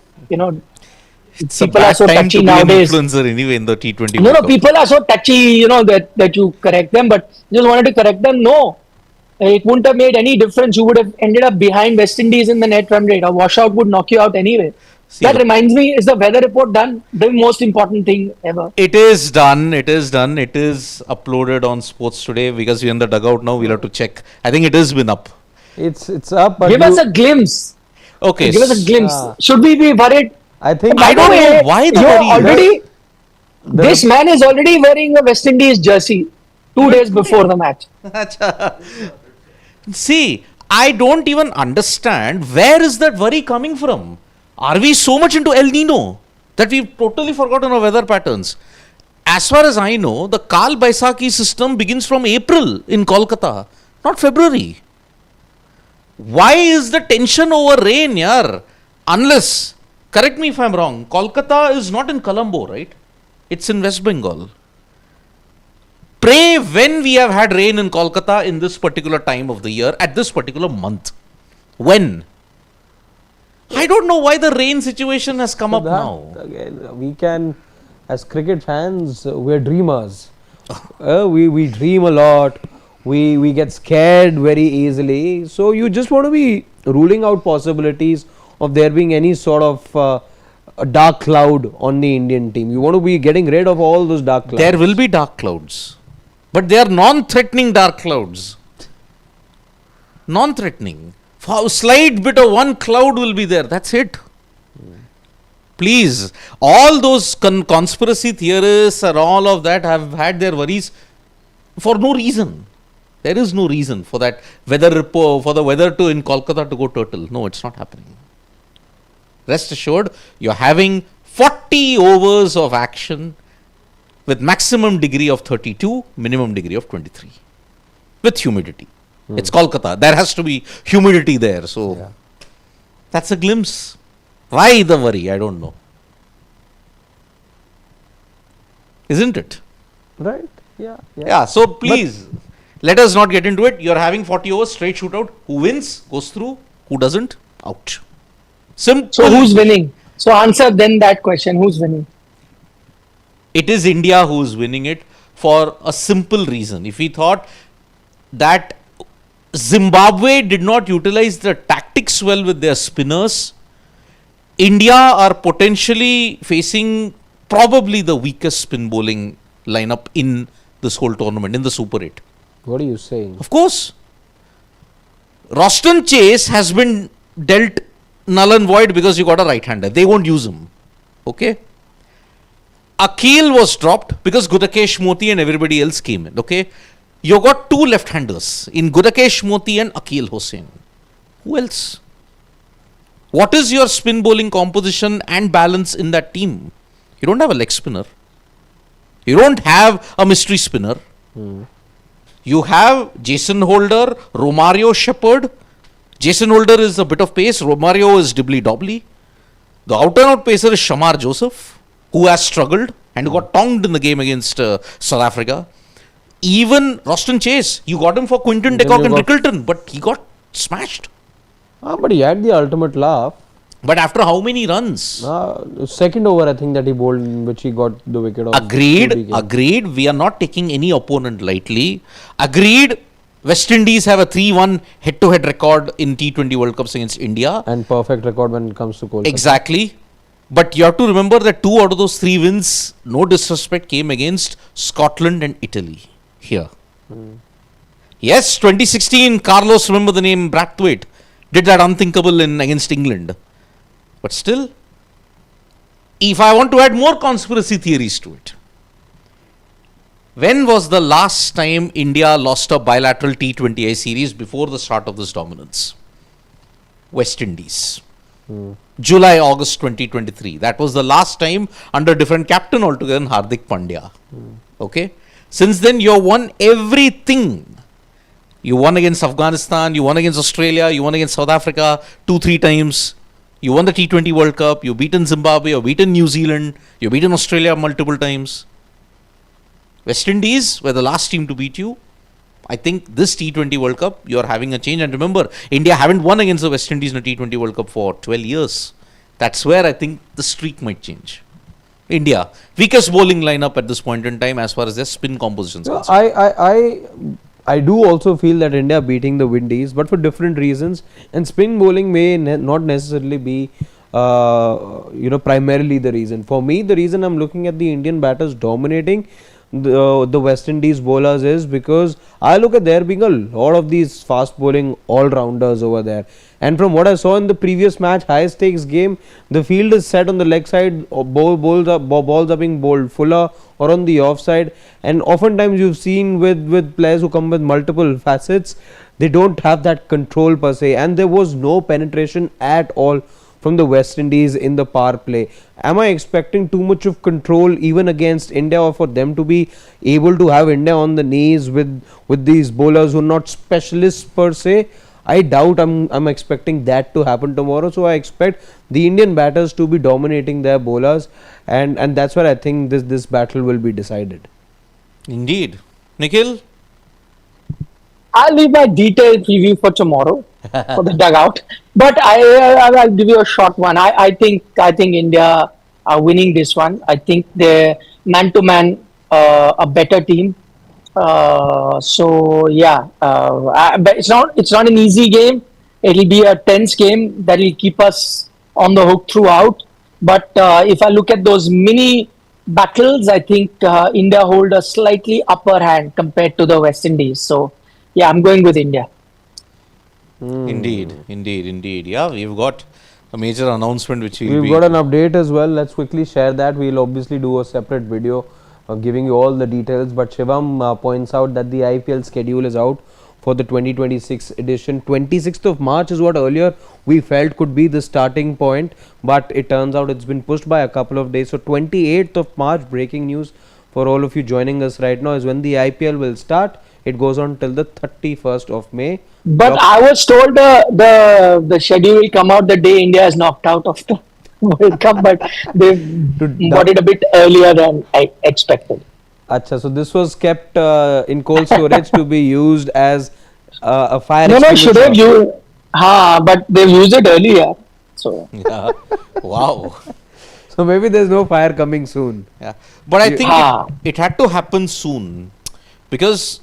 it's people a bad are so time touchy to nowadays. be an influencer anyway in the T20 No, World Cup. people are so touchy, that you correct them, but just wanted to correct them. No, it wouldn't have made any difference. You would have ended up behind West Indies in the net run rate. A washout would knock you out anyway. That reminds me, is the weather report done? The most important thing ever. It is done. It is uploaded on Sports Today, because we're in the dugout now. We'll have to check. I think it has been up. It's up. But Give us a glimpse. Okay. Give us a glimpse. Should we be worried? I think By I don't the way, know why the you're worry. already. This man is already wearing a West Indies jersey 2 days before the match. See, I don't even understand where is that worry coming from. Are we so much into El Nino that we've totally forgotten our weather patterns? As far as I know, the Kal Baisakhi system begins from April in Kolkata, not February. Why is the tension over rain, yaar? Unless, correct me if I'm wrong, Kolkata is not in Colombo, right? It's in West Bengal. Pray when we have had rain in Kolkata in this particular time of the year, at this particular month. When? I don't know why the rain situation has come up now. Again, we can, as cricket fans, we're dreamers. We dream a lot. We get scared very easily. So you just want to be ruling out possibilities of there being any sort of a dark cloud on the Indian team. You want to be getting rid of all those dark clouds. There will be dark clouds, but they are non-threatening dark clouds. Non-threatening. For a slight bit of one cloud will be there. That's it. Please, all those conspiracy theorists and all of that have had their worries for no reason. There is no reason for that weather report, for the weather to in Kolkata to go turtle. No, it's not happening. Rest assured, you're having 40 overs of action with maximum degree of 32, minimum degree of 23, with humidity. It's Kolkata. There has to be humidity there. So that's a glimpse. Why the worry? I don't know. Isn't it? Right? Yeah. So please, let us not get into it. You're having 40 overs, straight shootout. Who wins, goes through. Who doesn't, out. Simple. So who's winning? So answer then that question. Who's winning? It is India who is winning it for a simple reason. If we thought that Zimbabwe did not utilize the tactics well with their spinners, India are potentially facing probably the weakest spin bowling lineup in this whole tournament, in the Super 8. What are you saying? Of course. Roston Chase has been dealt null and void because you got a right-hander. They won't use him. Okay. Akhil was dropped because Gudakesh Moti and everybody else came in. Okay. You got two left-handers in Gudakesh Moti and Akhil Hossain. Who else? What is your spin bowling composition and balance in that team? You don't have a leg spinner. You don't have a mystery spinner. You have Jason Holder, Romario Shepherd. Jason Holder is a bit of pace. Romario is dibbly-dobbly. The out-and-out pacer is Shamar Joseph, who has struggled and got tongued in the game against South Africa. Even Roston Chase, you got him for Quinton de Kock and Rickleton, but he got smashed. But he had the ultimate laugh. But after how many runs? Second over, I think that he bowled, in which he got the wicket off. Agreed. We are not taking any opponent lightly. Agreed. West Indies have a 3-1 head-to-head record in T20 World Cups against India. And perfect record when it comes to Kolkata. Exactly. But you have to remember that 2 out of those 3 wins, no disrespect, came against Scotland and Italy here. Yes, 2016, Carlos, remember the name Brathwaite, did that unthinkable against England. But still, if I want to add more conspiracy theories to it, when was the last time India lost a bilateral T20I series before the start of this dominance? West Indies. July, August 2023. That was the last time under different captain altogether, Hardik Pandya. Okay. Since then, you won everything. You won against Afghanistan, you won against Australia, you won against South Africa 2-3 times. You won the T20 World Cup, you've beaten Zimbabwe, you've beaten New Zealand, you've beaten Australia multiple times. West Indies were the last team to beat you. I think this T20 World Cup, you're having a change. And remember, India haven't won against the West Indies in a T20 World Cup for 12 years. That's where I think the streak might change. India, weakest bowling lineup at this point in time as far as their spin composition is concerned. I do also feel that India beating the Windies, but for different reasons. And spin bowling may not necessarily be, primarily the reason. For me, the reason I'm looking at the Indian batters dominating the West Indies bowlers is because I look at there being a lot of these fast bowling all-rounders over there. And from what I saw in the previous match, high stakes game, the field is set on the leg side, balls are being bowled fuller or on the offside. And oftentimes you've seen with players who come with multiple facets, they don't have that control per se. And there was no penetration at all from the West Indies in the power play. Am I expecting too much of control even against India, or for them to be able to have India on the knees with these bowlers who are not specialists per se? I doubt I'm expecting that to happen tomorrow. So I expect the Indian batters to be dominating their bowlers, and that's where I think this battle will be decided. Indeed. Nikhil? I'll leave my detailed preview for tomorrow for the dugout, but I'll give you a short one. I think India are winning this one. I think they're man to man a better team. But it's not an easy game. It'll be a tense game that will keep us on the hook throughout. But if I look at those mini battles, I think India hold a slightly upper hand compared to the West Indies. So, yeah, I'm going with India. Indeed. Yeah, we've got a major announcement which We've got an update as well. Let's quickly share that. We'll obviously do a separate video giving you all the details. But Shivam points out that the IPL schedule is out for the 2026 edition. 26th of March is what earlier we felt could be the starting point, but it turns out it's been pushed by a couple of days. So 28th of March, breaking news for all of you joining us right now, is when the IPL will start. It goes on till the 31st of May. But I was told the schedule will come out the day India is knocked out of the World Cup, but they got it a bit earlier than I expected. Acha, so this was kept in cold storage to be used as a fire No, extinguisher. should have used, but they've used it earlier. So Yeah. Wow. So maybe there's no fire coming soon. Yeah. But I think it had to happen soon because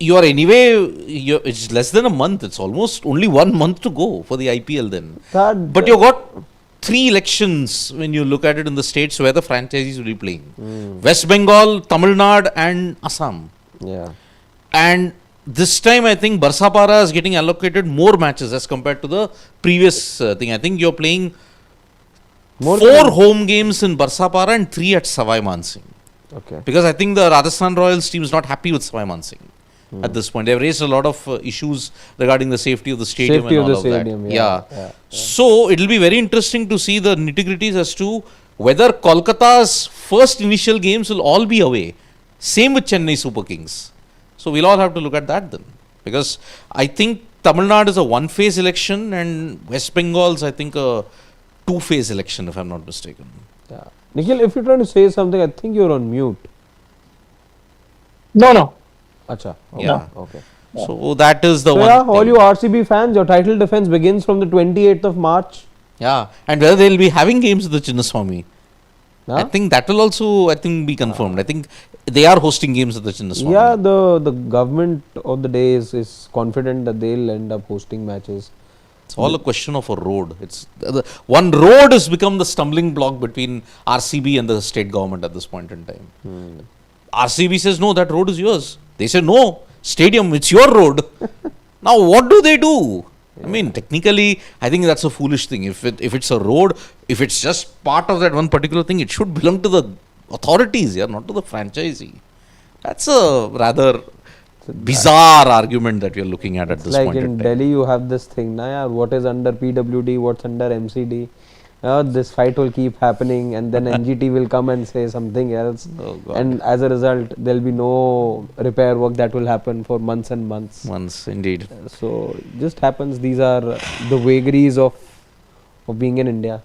you are anyway, it's less than a month. It's almost only 1 month to go for the IPL then. But you got 3 elections when you look at it in the states where the franchises will be playing. West Bengal, Tamil Nadu and Assam. Yeah. And this time I think Barsapara is getting allocated more matches as compared to the previous thing. I think you're playing 4 home games in Barsapara and 3 at Savai Mansingh. Okay. Because I think the Rajasthan Royals team is not happy with Savai Mansingh at this point. They've raised a lot of issues regarding the safety of the stadium Safety and of all the of stadium, that. yeah. So it'll be very interesting to see the nitty-gritties as to whether Kolkata's first initial games will all be away. Same with Chennai Super Kings. So we'll all have to look at that then. Because I think Tamil Nadu is a 1-phase election and West Bengal's I think a 2-phase election if I'm not mistaken. Yeah. Nikhil, if you're trying to say something, I think you're on mute. no. Acha. Okay. Yeah. Okay. So that is the So one yeah, thing. all you RCB fans, your title defense begins from the 28th of March. Yeah, and whether they'll be having games at the Chinnaswamy. Huh? I think that will also, be confirmed. I think they are hosting games at the Chinnaswamy. Yeah, the government of the day is confident that they'll end up hosting matches. It's all a question of a road. It's one road has become the stumbling block between RCB and the state government at this point in time. RCB says, no, that road is yours. They say, no, stadium, it's your road. Now, what do they do? I mean, technically, I think that's a foolish thing. If it's a road, if it's just part of that one particular thing, it should belong to the authorities, not to the franchisee. That's a rather bizarre argument that we are looking at this like point in in time. Delhi, you have this thing, what is under PWD, what's under MCD. This fight will keep happening, and then NGT will come and say something else, and as a result, there'll be no repair work that will happen for months and months. Months, indeed. So it just happens. These are the vagaries of being in India.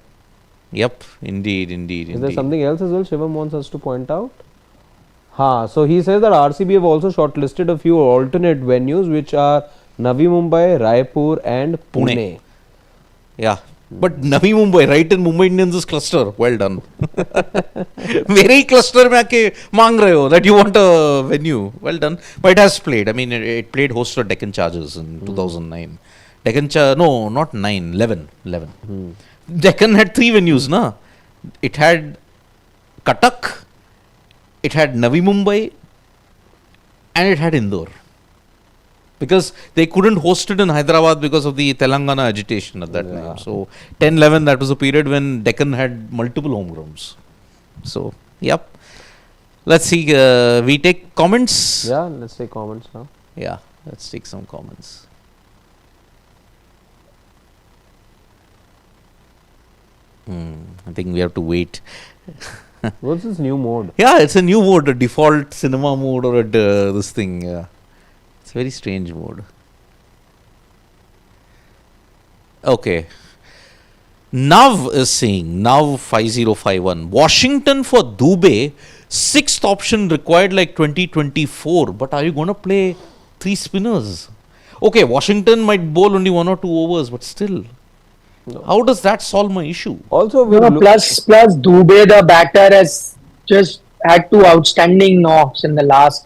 Yep, indeed. Is there something else as well Shivam wants us to point out? So he says that RCB have also shortlisted a few alternate venues, which are Navi Mumbai, Raipur and Pune. Yeah. But Navi Mumbai, right in Mumbai Indians' cluster. Well done. Very cluster mein aake maang rahe ho that you want a venue. Well done. But it has played. I mean, it played host to Deccan Chargers in 2009. No, not 9, 11. Deccan had 3 venues, na? It had Cuttack, it had Navi Mumbai, and it had Indore. Because they couldn't host it in Hyderabad because of the Telangana agitation at that time. So 10-11, that was a period when Deccan had multiple home grounds. So, yep. Let's see, we take comments. Yeah, let's take comments now. Yeah, let's take some comments. I think we have to wait. What's this new mode? Yeah, it's a new mode, a default cinema mode or this thing. Yeah. It's a very strange mode. Okay. Nav is saying, Nav 5051, Washington for Dubey, 6th option required like 2024. But are you going to play 3 spinners? Okay, Washington might bowl only 1 or 2 overs, but still. No. How does that solve my issue? Also, plus Dubey, the batter, has just had 2 outstanding knocks in the last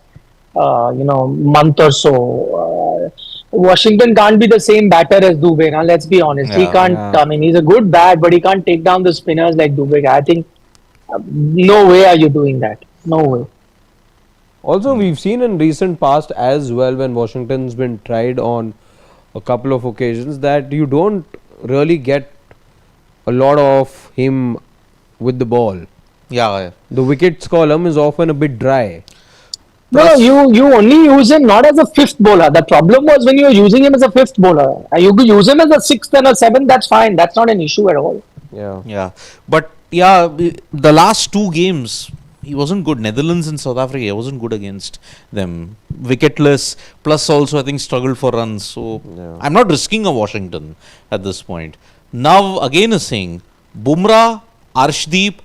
month or so. Washington can't be the same batter as Dubey. Now, let's be honest. He Yeah. can't. Yeah. I mean, he's a good bat, but he can't take down the spinners like Dubey. I think no way are you doing that. No way. Also, we've seen in recent past as well, when Washington's been tried on a couple of occasions, that you don't really get a lot of him with the ball. Yeah. The wickets column is often a bit dry. No, you only use him not as a fifth bowler. The problem was when you were using him as a fifth bowler. You could use him as a sixth and a seventh. That's fine. That's not an issue at all. Yeah. Yeah. But yeah, the last two games, he wasn't good. Netherlands and South Africa, he wasn't good against them. Wicketless, plus also I think struggled for runs. So Yeah. I'm not risking a Washington at this point. Now again is saying Bumrah, Arshdeep,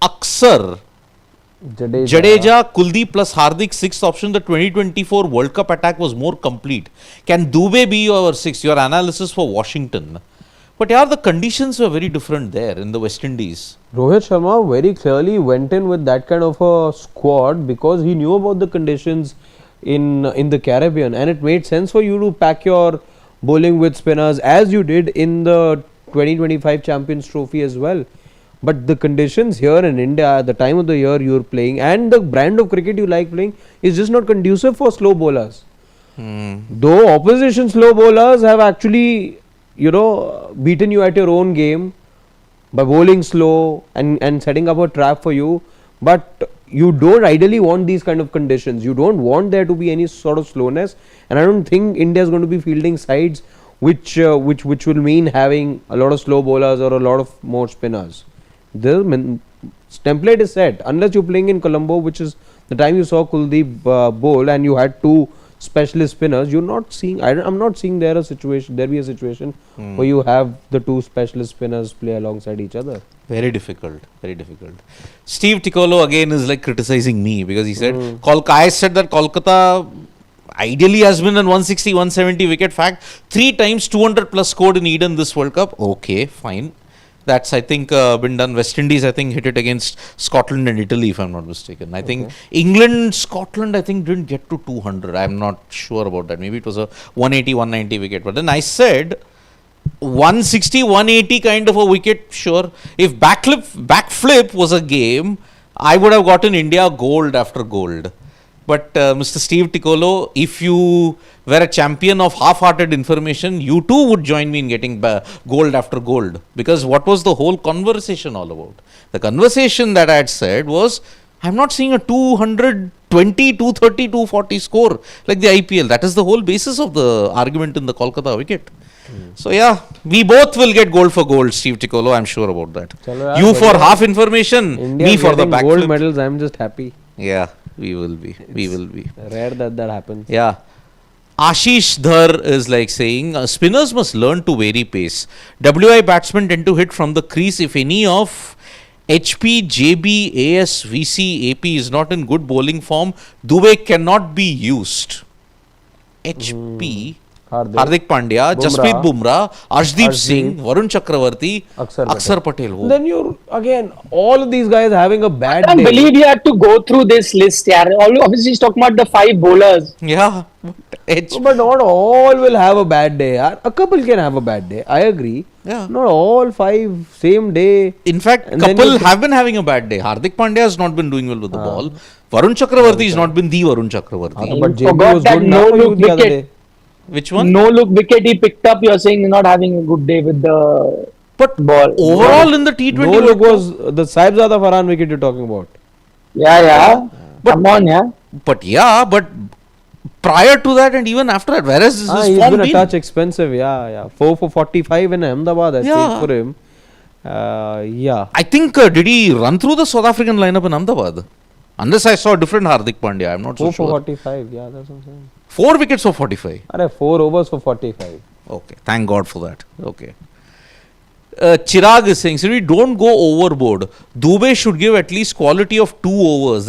Aksar, Jadeja, Kuldeep plus Hardik, sixth option. The 2024 World Cup attack was more complete. Can Dubey be your sixth? Your analysis for Washington. But yeah, the conditions were very different there in the West Indies. Rohit Sharma very clearly went in with that kind of a squad because he knew about the conditions in the Caribbean, and it made sense for you to pack your bowling with spinners as you did in the 2025 Champions Trophy as well. But the conditions here in India, the time of the year you're playing, and the brand of cricket you like playing is just not conducive for slow bowlers. Though opposition slow bowlers have actually, beaten you at your own game by bowling slow and setting up a trap for you, but you don't ideally want these kind of conditions. You don't want there to be any sort of slowness, and I don't think India is going to be fielding sides which will mean having a lot of slow bowlers or a lot of more spinners. The template is set unless you're playing in Colombo, which is the time you saw Kuldeep bowl and you had two specialist spinners. You're not seeing. I'm not seeing there be a situation where you have the two specialist spinners play alongside each other. Very difficult. Very difficult. Steve Ticolo again is like criticizing me because he said I said that Kolkata ideally has been an 160, 170 wicket fact. 3 times 200 plus scored in Eden this World Cup. Okay, fine. That's, I think, been done. West Indies, I think, hit it against Scotland and Italy, if I'm not mistaken. I think England, Scotland, I think, didn't get to 200. I'm not sure about that. Maybe it was a 180, 190 wicket. But then I said 160, 180 kind of a wicket, sure. If backflip was a game, I would have gotten India gold after gold. But Mr. Steve Ticolo, if you were a champion of half-hearted information, you too would join me in getting gold after gold. Because what was the whole conversation all about? The conversation that I had said was, I'm not seeing a 220, 230, 240 score like the IPL. That is the whole basis of the argument in the Kolkata wicket. So yeah, we both will get gold for gold, Steve Ticolo. I'm sure about that. Chalo, you for half information, India me for the getting backflip. gold medals. I'm just happy. Yeah, we will be. We will be. Rare that happens. Yeah. Ashish Dhar is like saying, spinners must learn to vary pace. WI batsmen tend to hit from the crease. If any of HP, JB, AS, VC, AP is not in good bowling form, Dubey cannot be used. HP, Hardik Pandya, Jasprit Bumrah, Arshdeep Singh, Varun Chakravarti, Aksar Patel. Then you're again all of these guys having a bad I can't day. believe you had to go through this list. Yeah, obviously he's talking about the 5 bowlers. Yeah, But not all will have a bad day. A couple can have a bad day. I agree. Yeah. Not all 5 same day. In fact, couple have been having a bad day. Hardik Pandya has not been doing well with the ball. Varun Chakravarti has not been the Varun Chakravarti. But JB forgot was that good now for you no-look the other wicket. day. Which one? No look wicket he picked up. You're saying he's not having a good day with the But ball. overall in the T20 No look was the Saibzada Farhan wicket you're talking about. Yeah. But, come on, yeah. But prior to that and even after that, whereas his He's form been a been? touch expensive. Yeah. 4 for 45 in Ahmedabad, I think, for him. Yeah. I think, did he run through the South African lineup in Ahmedabad? Unless I saw a different Hardik Pandya, I'm not so 4 sure. for 45, yeah, that's what I'm saying. 4 wickets for 45. 4 overs for 45. Okay, thank God for that. Okay. Chirag is saying, so we don't go overboard. Dubey should give at least quality of 2 overs.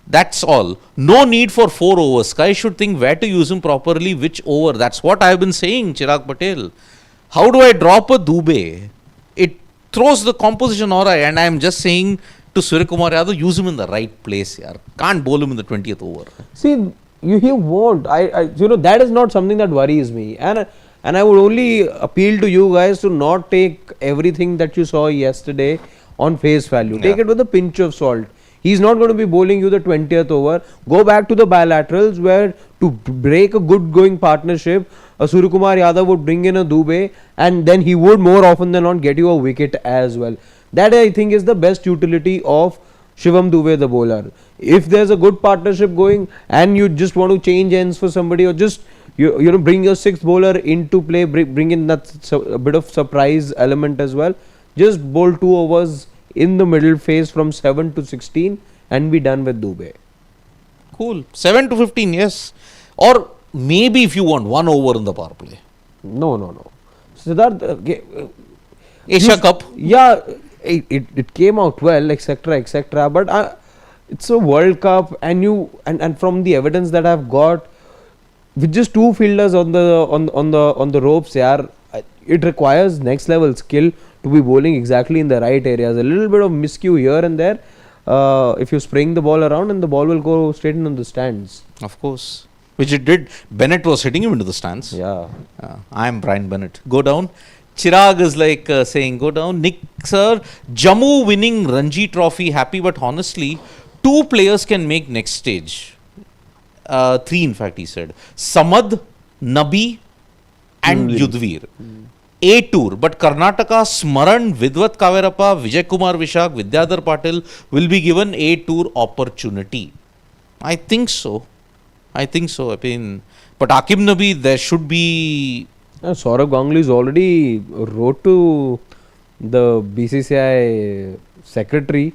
That's all. No need for 4 overs. Sky should think where to use him properly, which over. That's what I've been saying, Chirag Patel. How do I drop a Dubey? It throws the composition aura, and I'm just saying to Surya Kumar Yadav, use him in the right place. Yaar. Can't bowl him in the 20th over. See, He won't. That is not something that worries me. And I would only appeal to you guys to not take everything that you saw yesterday on face value. Take it with a pinch of salt. He's not going to be bowling you the 20th over. Go back to the bilaterals where to break a good going partnership, a Suryakumar Yadav would bring in a Dubey and then he would more often than not get you a wicket as well. That I think is the best utility of Shivam Dube, the bowler. If there's a good partnership going and you just want to change ends for somebody or just bring your sixth bowler into play, bring in that a bit of surprise element as well, just bowl 2 overs in the middle phase from 7 to 16 and be done with Dube. Cool. 7 to 15, yes. Or maybe if you want 1 over in the power play. No. Siddharth, Asia Cup. Yeah, it came out well, etc. But it's a World Cup, and from the evidence that I've got, with just 2 fielders on the ropes, it requires next level skill to be bowling exactly in the right areas. A little bit of miscue here and there. If you spring the ball around and the ball will go straight into the stands. Of course. Which it did. Bennett was hitting him into the stands. Yeah. I am Brian Bennett. Go down. Chirag is like saying, go down. Nick, sir, Jammu winning Ranji Trophy, happy, but honestly, 2 players can make next stage. 3 in fact, he said. Samad, Nabi and Yudhvir. A tour, but Karnataka, Smaran, Vidwat Kaverappa, Vijay Kumar Vishak, Vidyadhar Patil will be given a tour opportunity. I think so. I mean, but Aqib Nabi, there should be. Saurabh Ganguly's already wrote to the BCCI secretary.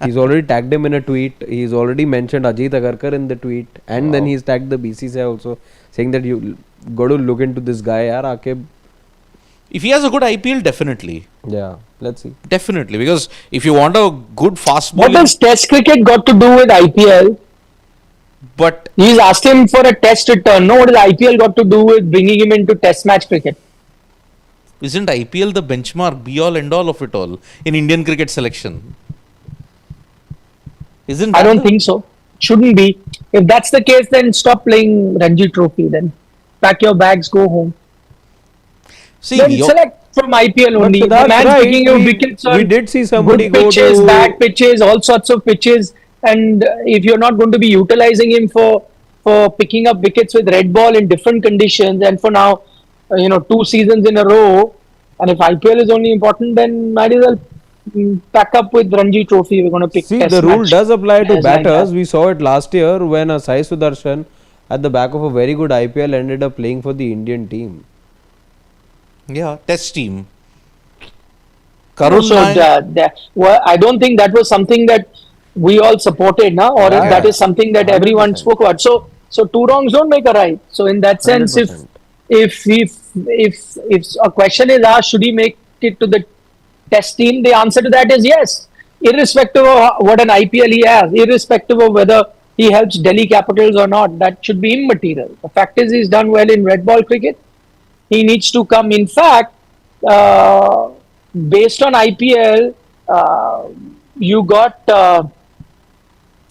He's already tagged him in a tweet. He's already mentioned Ajit Agarkar in the tweet, and then he's tagged the BCCI also, saying that you got to look into this guy, Aqib. If he has a good IPL, definitely. Yeah, let's see. Definitely, because if you want a good fast bowler. What does Test cricket got to do with IPL? But he's asked him for a Test return. No, what does IPL got to do with bringing him into Test match cricket? Isn't IPL the benchmark, be all end all of it all in Indian cricket selection? Isn't I don't think so. Shouldn't be. If that's the case, then stop playing Ranji Trophy. Then pack your bags, go home. See, then select from IPL only. The man's picking your wickets on we did see somebody good pitches, bad pitches, all sorts of pitches. And if you're not going to be utilizing him for picking up wickets with red ball in different conditions, and for now, 2 seasons in a row, and if IPL is only important, then might as well pack up with Ranji Trophy. We're going to pick. See, the rule does apply to batters. We saw it last year when Sai Sudarshan, at the back of a very good IPL, ended up playing for the Indian team. Yeah, Test team. I don't think that was something that we all supported, or that is something that 100%. Everyone spoke about. So 2 wrongs don't make a right. So in that sense, 100%. if a question is asked, should he make it to the Test team? The answer to that is yes, irrespective of what an IPL he has, irrespective of whether he helps Delhi Capitals or not. That should be immaterial. The fact is, he's done well in red ball cricket. He needs to come. In fact, based on IPL, you got the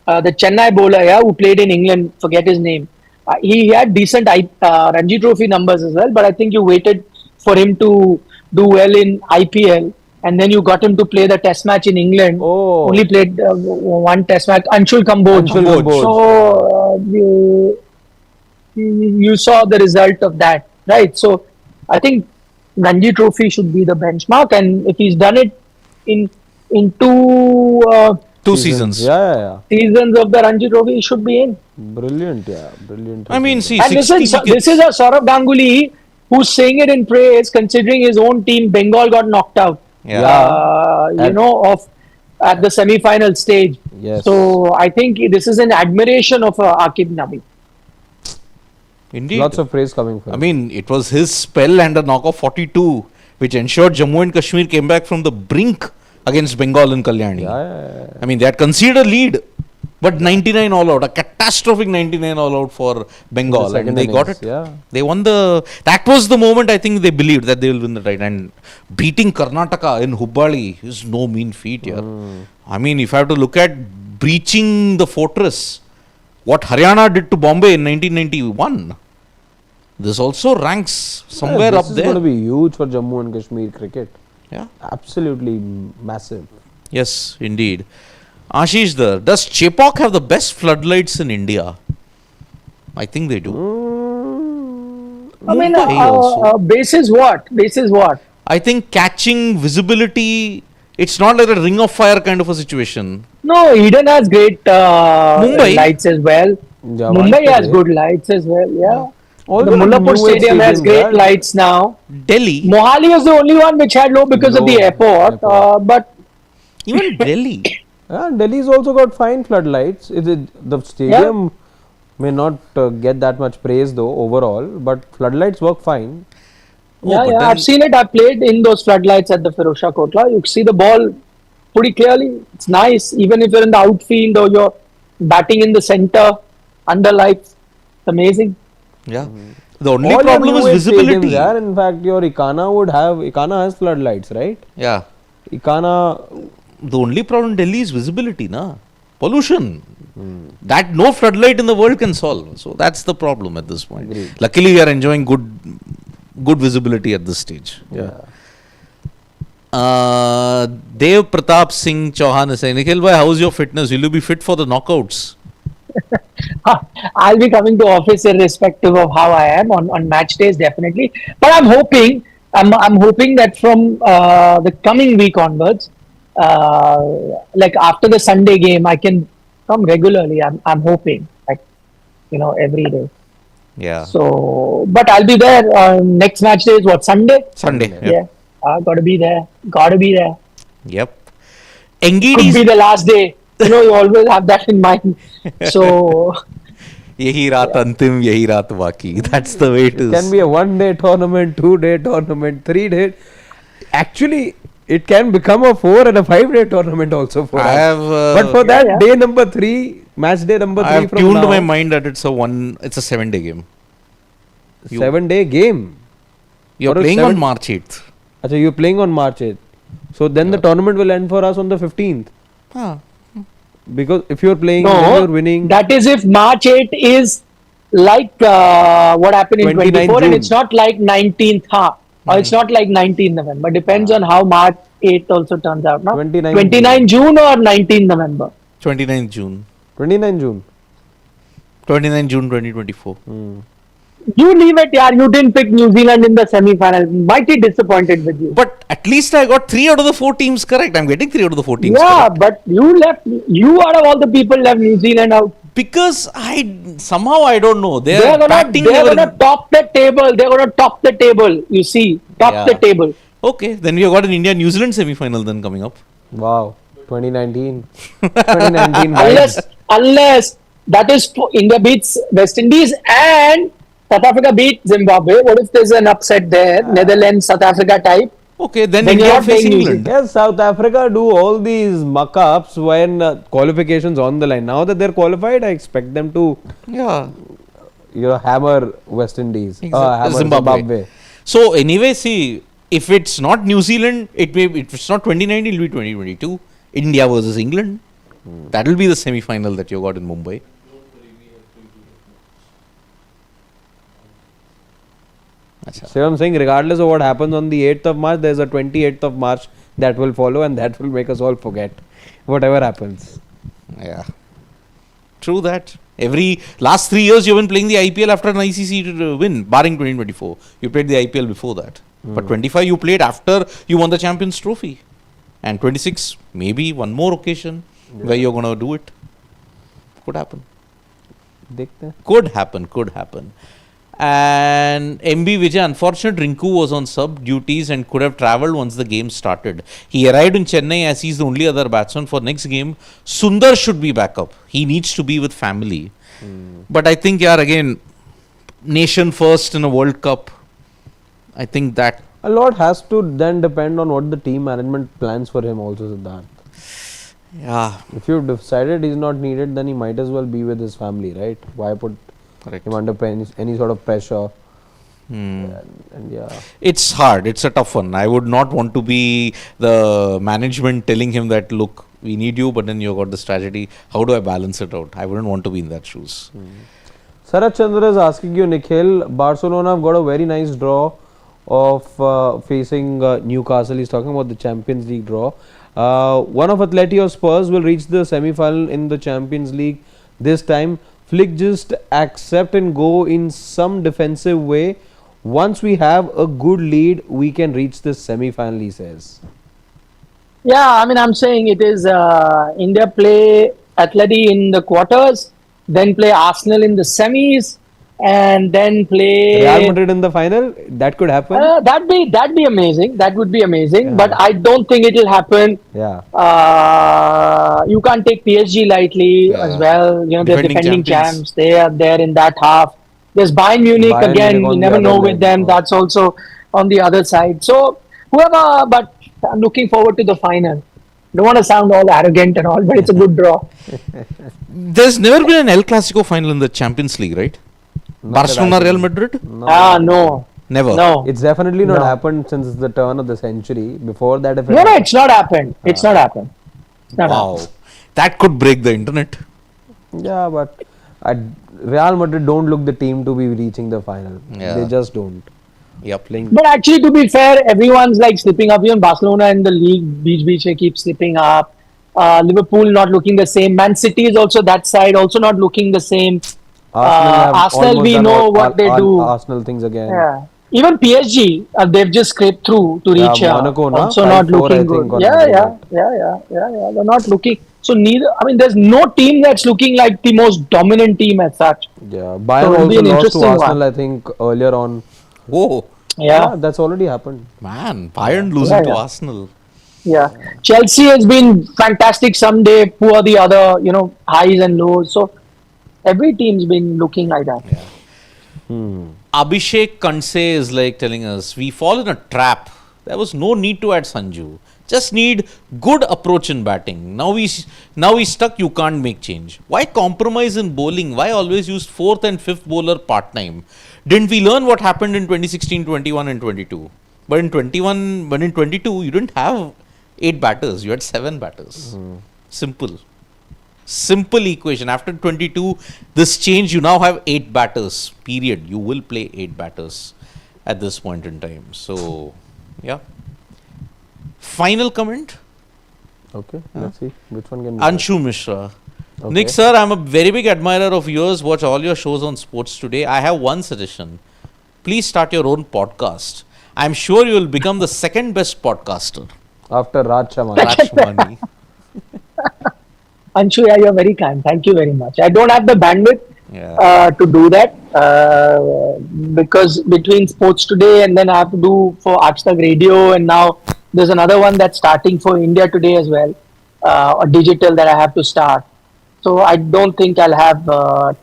Chennai bowler, who played in England, forget his name. He had decent Ranji Trophy numbers as well, but I think you waited for him to do well in IPL, and then you got him to play the Test match in England. Only played 1 Test match. Anshul Kamboj. So you saw the result of that, right? So I think Ranji Trophy should be the benchmark, and if he's done it in 2 seasons. Seasons of the Ranji Trophy, he should be in. Brilliant. I mean, see, and this is a Saurabh Ganguly who's saying it in praise, considering his own team, Bengal, got knocked out. At the semi-final stage. Yes. So I think this is an admiration of Aqib Nabi. Indeed. Lots of praise coming from him. I mean, it was his spell and a knock of 42, which ensured Jammu and Kashmir came back from the brink against Bengal in Kalyani. I mean, they had conceded a lead, but 99 all out, a catastrophic 99 all out for Bengal, and they got it. They won that was the moment I think they believed that they will win the title, and beating Karnataka in Hubbali is no mean feat here. I mean, if I have to look at breaching the fortress, what Haryana did to Bombay in 1991. This also ranks somewhere up This is there. going to be huge for Jammu and Kashmir cricket. Yeah. Absolutely massive. Yes, indeed. Ashish, does Chepauk have the best floodlights in India? I think they do. I mean, Mumbai also. basis what? Basis what? I think catching visibility, it's not like a ring of fire kind of a situation. No, Eden has great Mumbai. lights as well. Yeah, Mumbai has Mumbai. good lights as well. Yeah. All The the Mullapur new Stadium has stadiums, great yeah. lights now. Delhi, Mohali was the only one which had low because of the Low airport. airport. But even Delhi. Yeah, Delhi's also got fine floodlights. The stadium may not get that much praise though overall, but floodlights work fine. Oh, yeah, but yeah, then- I've seen it. I played in those floodlights at the Firozshah Kotla. You see the ball pretty clearly. It's nice, even if you're in the outfield or you're batting in the center under lights. It's amazing. Yeah. The only All your problem is new age visibility. stadiums, yeah. In fact, your Ikana has floodlights, right? Yeah. Ikana, The only problem in Delhi is visibility, na? Pollution. That no floodlight in the world can solve. So that's the problem at this point. Agreed. Luckily, we are enjoying good visibility at this stage. yeah. Dev Pratap Singh Chauhan is saying, Nikhil bhai, how's your fitness? Will you be fit for the knockouts? I'll be coming to office irrespective of how I am on match days, definitely. But I'm hoping that from the coming week onwards, like after the Sunday game, I can come regularly. I'm hoping, like, every day. Yeah. So, but I'll be there. Next match day is what, Sunday? Sunday. Yeah, gotta be there. Gotta be there. Yep. Could be Engidis. the last day. You always have that in mind. So, Yehi raat antim, yehi raat baki. That's the way it is. Can be a 1-day tournament, 2-day tournament, 3-day. Actually, it can become a 4 and a 5-day tournament also for I us. have, But for that yeah. day number 3, match day number 3 I have from tuned now, my mind that it's a 7-day game. 7-day game. You're What is playing on 7? March 8th. Achha, you're playing on March 8th. So then the tournament will end for us on the 15th. Ah. Because if you're playing, then no, you're winning. that is if March 8 is like what happened in 29 24 and June. it's not like 19th, or it's not like 19th November. Depends on how March 8th also turns out. No? 29 June or 19th November. 29th June. 29 June. 29th June 2024. You leave it, yaar. You didn't pick New Zealand in the semi-final. Mighty disappointed with you. But at least I got 3 out of the 4 teams correct. I'm getting 3 out of the 4 teams Yeah, correct. but you out of all the people left New Zealand out. Because I don't know. They're gonna top the table. They're gonna top the table. You see, top the Yeah. table. Okay, then we have got an India-New Zealand semi-final then coming up. Wow. 2019. 2019 vibes. Unless that is India beats West Indies and South Africa beat Zimbabwe. What if there's an upset there? Netherlands, South Africa type. Okay, then Then India you're are facing playing New England. Yes, South Africa do all these muck-ups when qualifications on the line. Now that they're qualified, I expect them to Yeah. hammer West Indies, hammer Zimbabwe. So anyway, see, if it's not New Zealand, if it's not 2019, it'll be 2022. India versus England. That will be the semi-final that you got in Mumbai. Achha. So I'm saying, regardless of what happens on the 8th of March, there's a 28th of March that will follow, and that will make us all forget whatever happens. Yeah. True that. Last 3 years you've been playing the IPL after an ICC win, barring 2024. You played the IPL before that. But 25 you played after you won the Champions Trophy. And 26, maybe one more occasion where you're going to do it. Could happen. Dekhte hain. Could happen. And MB Vijay, unfortunate Rinku was on sub duties and could have travelled once the game started. He arrived in Chennai as he's the only other batsman for next game. Sundar should be back up. He needs to be with family. But I think, again, nation first in a World Cup. I think that. A lot has to then depend on what the team management plans for him also, Siddharth. Yeah. If you've decided he's not needed, then he might as well be with his family, right? Why put Correct. him under any sort of pressure? Hmm. And yeah. It's hard. It's a tough one. I would not want to be the management telling him that, look, we need you, but then you got this tragedy. How do I balance it out? I wouldn't want to be in that shoes. Sarat Chandra is asking you, Nikhil, Barcelona have got a very nice draw of facing Newcastle. He's talking about the Champions League draw. One of Atleti or Spurs will reach the semi-final in the Champions League this time. Flick just accept and go in some defensive way. Once we have a good lead, we can reach the semi-final, he says. Yeah, I mean, I'm saying it is India play Atleti in the quarters, then play Arsenal in the semis, and then play Real Madrid in the final. That could happen. That'd be amazing. That would be amazing. Yeah. But I don't think it'll happen. Yeah. You can't take PSG lightly as well. You know, they're defending champs. They are there in that half. There's Bayern Munich again. You never know with them. That's also on the other side. So whoever, but I'm looking forward to the final. Don't want to sound all arrogant and all, but it's a good draw. There's never been an El Clasico final in the Champions League, right? Barcelona, Real Madrid? No. Never. No. It's definitely not happened since the turn of the century. Before that, if No, it's not happened. It's not happened. It's not Wow. happened. That could break the internet. Yeah, but Real Madrid don't look the team to be reaching the final. Yeah. They just don't. Yep. Playing. But actually, to be fair, everyone's like slipping up. Even Barcelona in the league, beach keeps slipping up. Liverpool not looking the same. Man City is also that side, also not looking the same. Arsenal, we know what they do. Arsenal things again. Yeah. Even PSG, they've just scraped through to reach. Monaco, also not looking good. Yeah. They're not looking. So neither. I mean, there's no team that's looking like the most dominant team as such. Yeah, Bayern also lost to Arsenal, I think, earlier on. Whoa. Yeah, that's already happened. Man, Bayern losing to Arsenal. Yeah, Chelsea has been fantastic. Someday, poor the other. Highs and lows. So every team's been looking like that. Yeah. Abhishek Kanse is like telling us, we fall in a trap. There was no need to add Sanju. Just need good approach in batting. Now we stuck, you can't make change. Why compromise in bowling? Why always use fourth and fifth bowler part-time? Didn't we learn what happened in 2016, 21 and 22? But in 22, you didn't have 8 batters. You had 7 batters. Simple equation. After 22, this change, you now have 8 batters. Period. You will play 8 batters at this point in time. So, yeah. Final comment. Okay, let's see which one can be. Anshu Mishra. Okay. Nick sir, I'm a very big admirer of yours. Watch all your shows on Sports Today. I have one suggestion. Please start your own podcast. I'm sure you will become the second best podcaster. After Raj Shamani. Rajmani. Anshu, yeah, you're very kind. Thank you very much. I don't have the bandwidth to do that because between Sports Today and then I have to do for Aaj Radio, and now there's another one that's starting for India Today as well, a digital that I have to start. So I don't think I'll have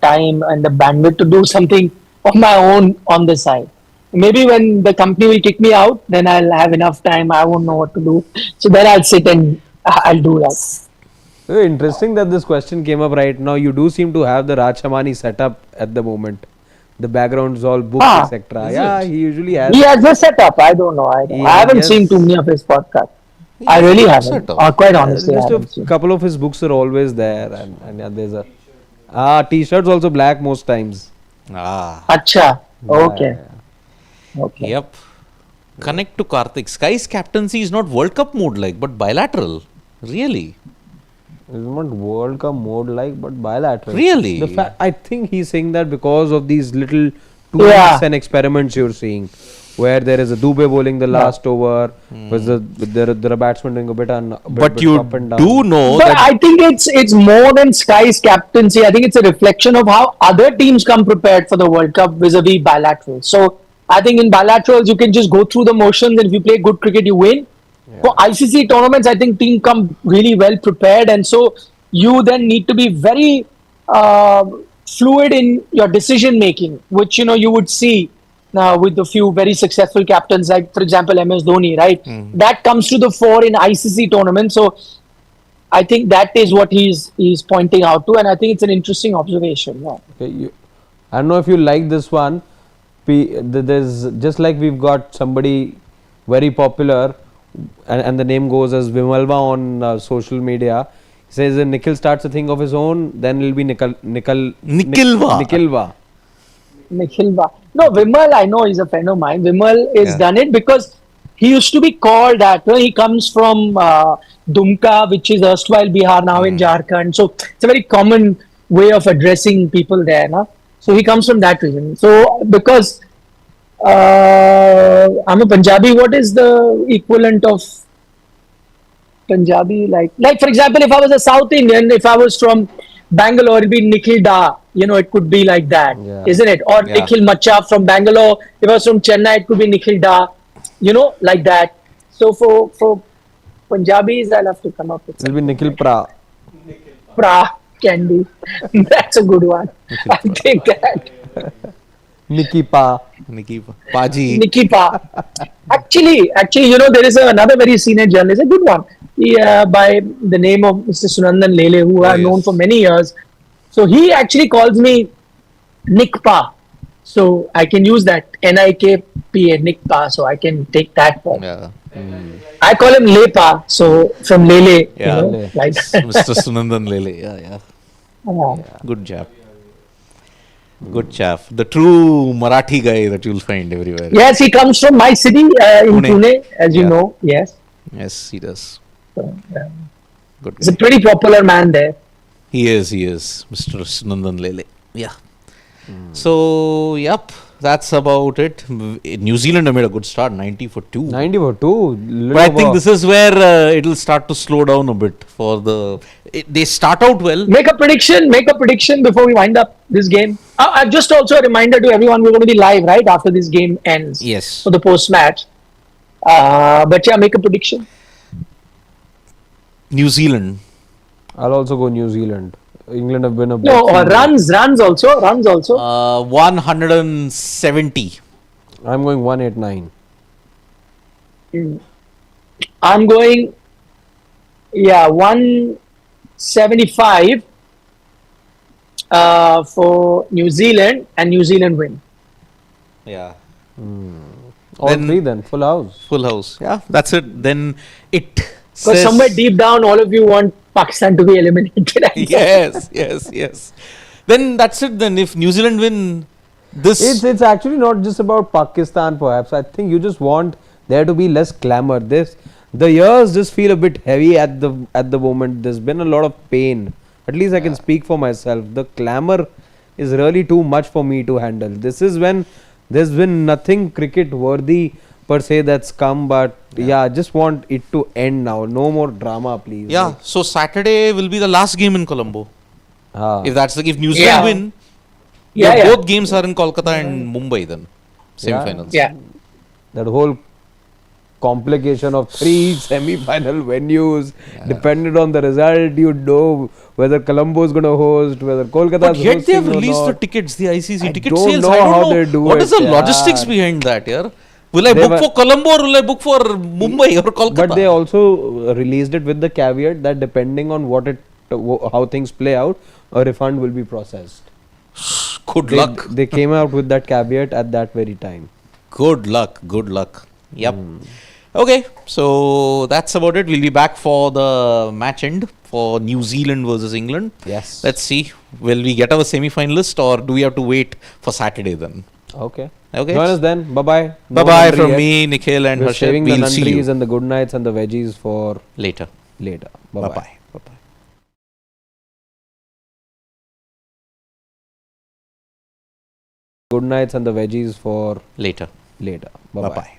time and the bandwidth to do something on my own on the side. Maybe when the company will kick me out, then I'll have enough time. I won't know what to do. So then I'll sit and I'll do that. Very interesting that this question came up right now. You do seem to have the Raj Shamani setup at the moment. The background is all books, etc. Yeah, he usually has. He has the setup. I don't know. I haven't seen too many of his podcasts. I really haven't. Quite honestly, just a couple of his books are always there, and yeah, there's a T-shirts also black most times. Acha. Okay. Okay. Yep. Connect to Karthik. Sky's captaincy is not World Cup mode like, but bilateral. Really? It's not World Cup mode like, but bilateral. Really? I think he's saying that because of these little tweaks and experiments you're seeing, where there is a Dubey bowling the last over, with the batsman doing a bit but you up and down. do know but that I think it's more than Sky's captaincy. I think it's a reflection of how other teams come prepared for the World Cup vis-a-vis bilaterals. So I think in bilaterals you can just go through the motions, and if you play good cricket you win. For ICC tournaments, I think teams come really well prepared, and so you then need to be very fluid in your decision making, which you would see with a few very successful captains, like for example MS Dhoni, right? That comes to the fore in ICC tournaments. So I think that is what he's pointing out to, and I think it's an interesting observation. Yeah. Okay, I don't know if you like this one. There's just like we've got somebody very popular. and the name goes as Vimalva on social media. He says if Nikhil starts a thing of his own, then it'll be Nikhilva. Nikhilva. Nikhilva. No, Vimal, I know he's a friend of mine. Vimal has Yeah. done it because he used to be called that. You know, he comes from Dumka, which is erstwhile Bihar, now in Jharkhand. So it's a very common way of addressing people there. Na? So he comes from that region. So because I'm a Punjabi, what is the equivalent of Punjabi? Like for example, if I was a South Indian, if I was from Bangalore, it'd be Nikhil Da. You know, it could be like that, Yeah. not it? Or Yeah. Nikhil Macha from Bangalore. If I was from Chennai, it could be Nikhil Da. You know, like that. So for Punjabis, I'll have to come up with It'll be Nikhil Pra. pra candy. That's a good one. I'll take that. Nikki Pa. Nikhilva. Paji. Nikki Pa. Actually, you know, there is another very senior journalist, a good one, by the name of Mr. Sunandan Lele, who I've known yes. for many years. So he actually calls me Nick Pa. So I can use that Nikpa, Nick Pa. So I can take that form. Yeah. I call him Lepa. So from Lele, Yeah. you know, like Mr. Sunandan Lele. Yeah. Yeah. Good chap. Good chap. The true Marathi guy that you'll find everywhere. Yes, he comes from my city in Pune. Pune, as you Yeah. know. Yes. Yes, he does. So, Good he's a guy. pretty popular man there. He is. Mr. Sunandan Lele. Yeah. So, yep. That's about it. New Zealand have made a good start, 90 for 2. 90 for 2. But I think this is where it'll start to slow down a bit for the. They start out well. Make a prediction before we wind up this game. Just also a reminder to everyone, we're going to be live right after this game ends. Yes. For the post match. But yeah, make a prediction. New Zealand. I'll also go New Zealand. England have been a No, bad runs also. 170. I'm going 189. I'm going, 175 for New Zealand, and New Zealand win. Yeah. All Then- three then, full house. Full house. Yeah, that's it. Then it Because says. somewhere deep down, all of you want Pakistan to be eliminated. Yes. Then that's it. Then if New Zealand win, this. It's actually not just about Pakistan perhaps. I think you just want there to be less glamour. The years just feel a bit heavy at the moment. There's been a lot of pain. At least I can speak for myself. The glamour is really too much for me to handle. This is when there's been nothing cricket worthy per se that's come, but yeah, I just want it to end now. No more drama, please. Yeah. So Saturday will be the last game in Colombo. If that's if New Zealand Yeah. win, Yeah. both games are in Kolkata and Mumbai then. Semi-finals. Yeah. That whole complication of 3 semi-final venues depended on the result. You know whether Colombo is going to host, whether Kolkata But is yet they have hosting or released the not. tickets, the ICC I ticket don't sales. know I don't how know they do what is it, the logistics yaar. behind that. Yeah? Will I They book were- for Colombo or will I book for Mumbai or Kolkata? But they also released it with the caveat that depending on how things play out, a refund will be processed. Good luck. They came out with that caveat at that very time. Good luck. Yep. Okay, so that's about it. We'll be back for the match end for New Zealand versus England. Yes. Let's see. Will we get our semi-finalist or do we have to wait for Saturday then? Okay. Okay. Join us then. Bye-bye. No Bye-bye nandri from yet. me, Nikhil and We're Harshit. saving the We'll see nandris you and the good nights and the veggies for later. later. Bye-bye. Bye-bye. Bye-bye. Good nights and the veggies for Later. later. Bye-bye. Bye-bye.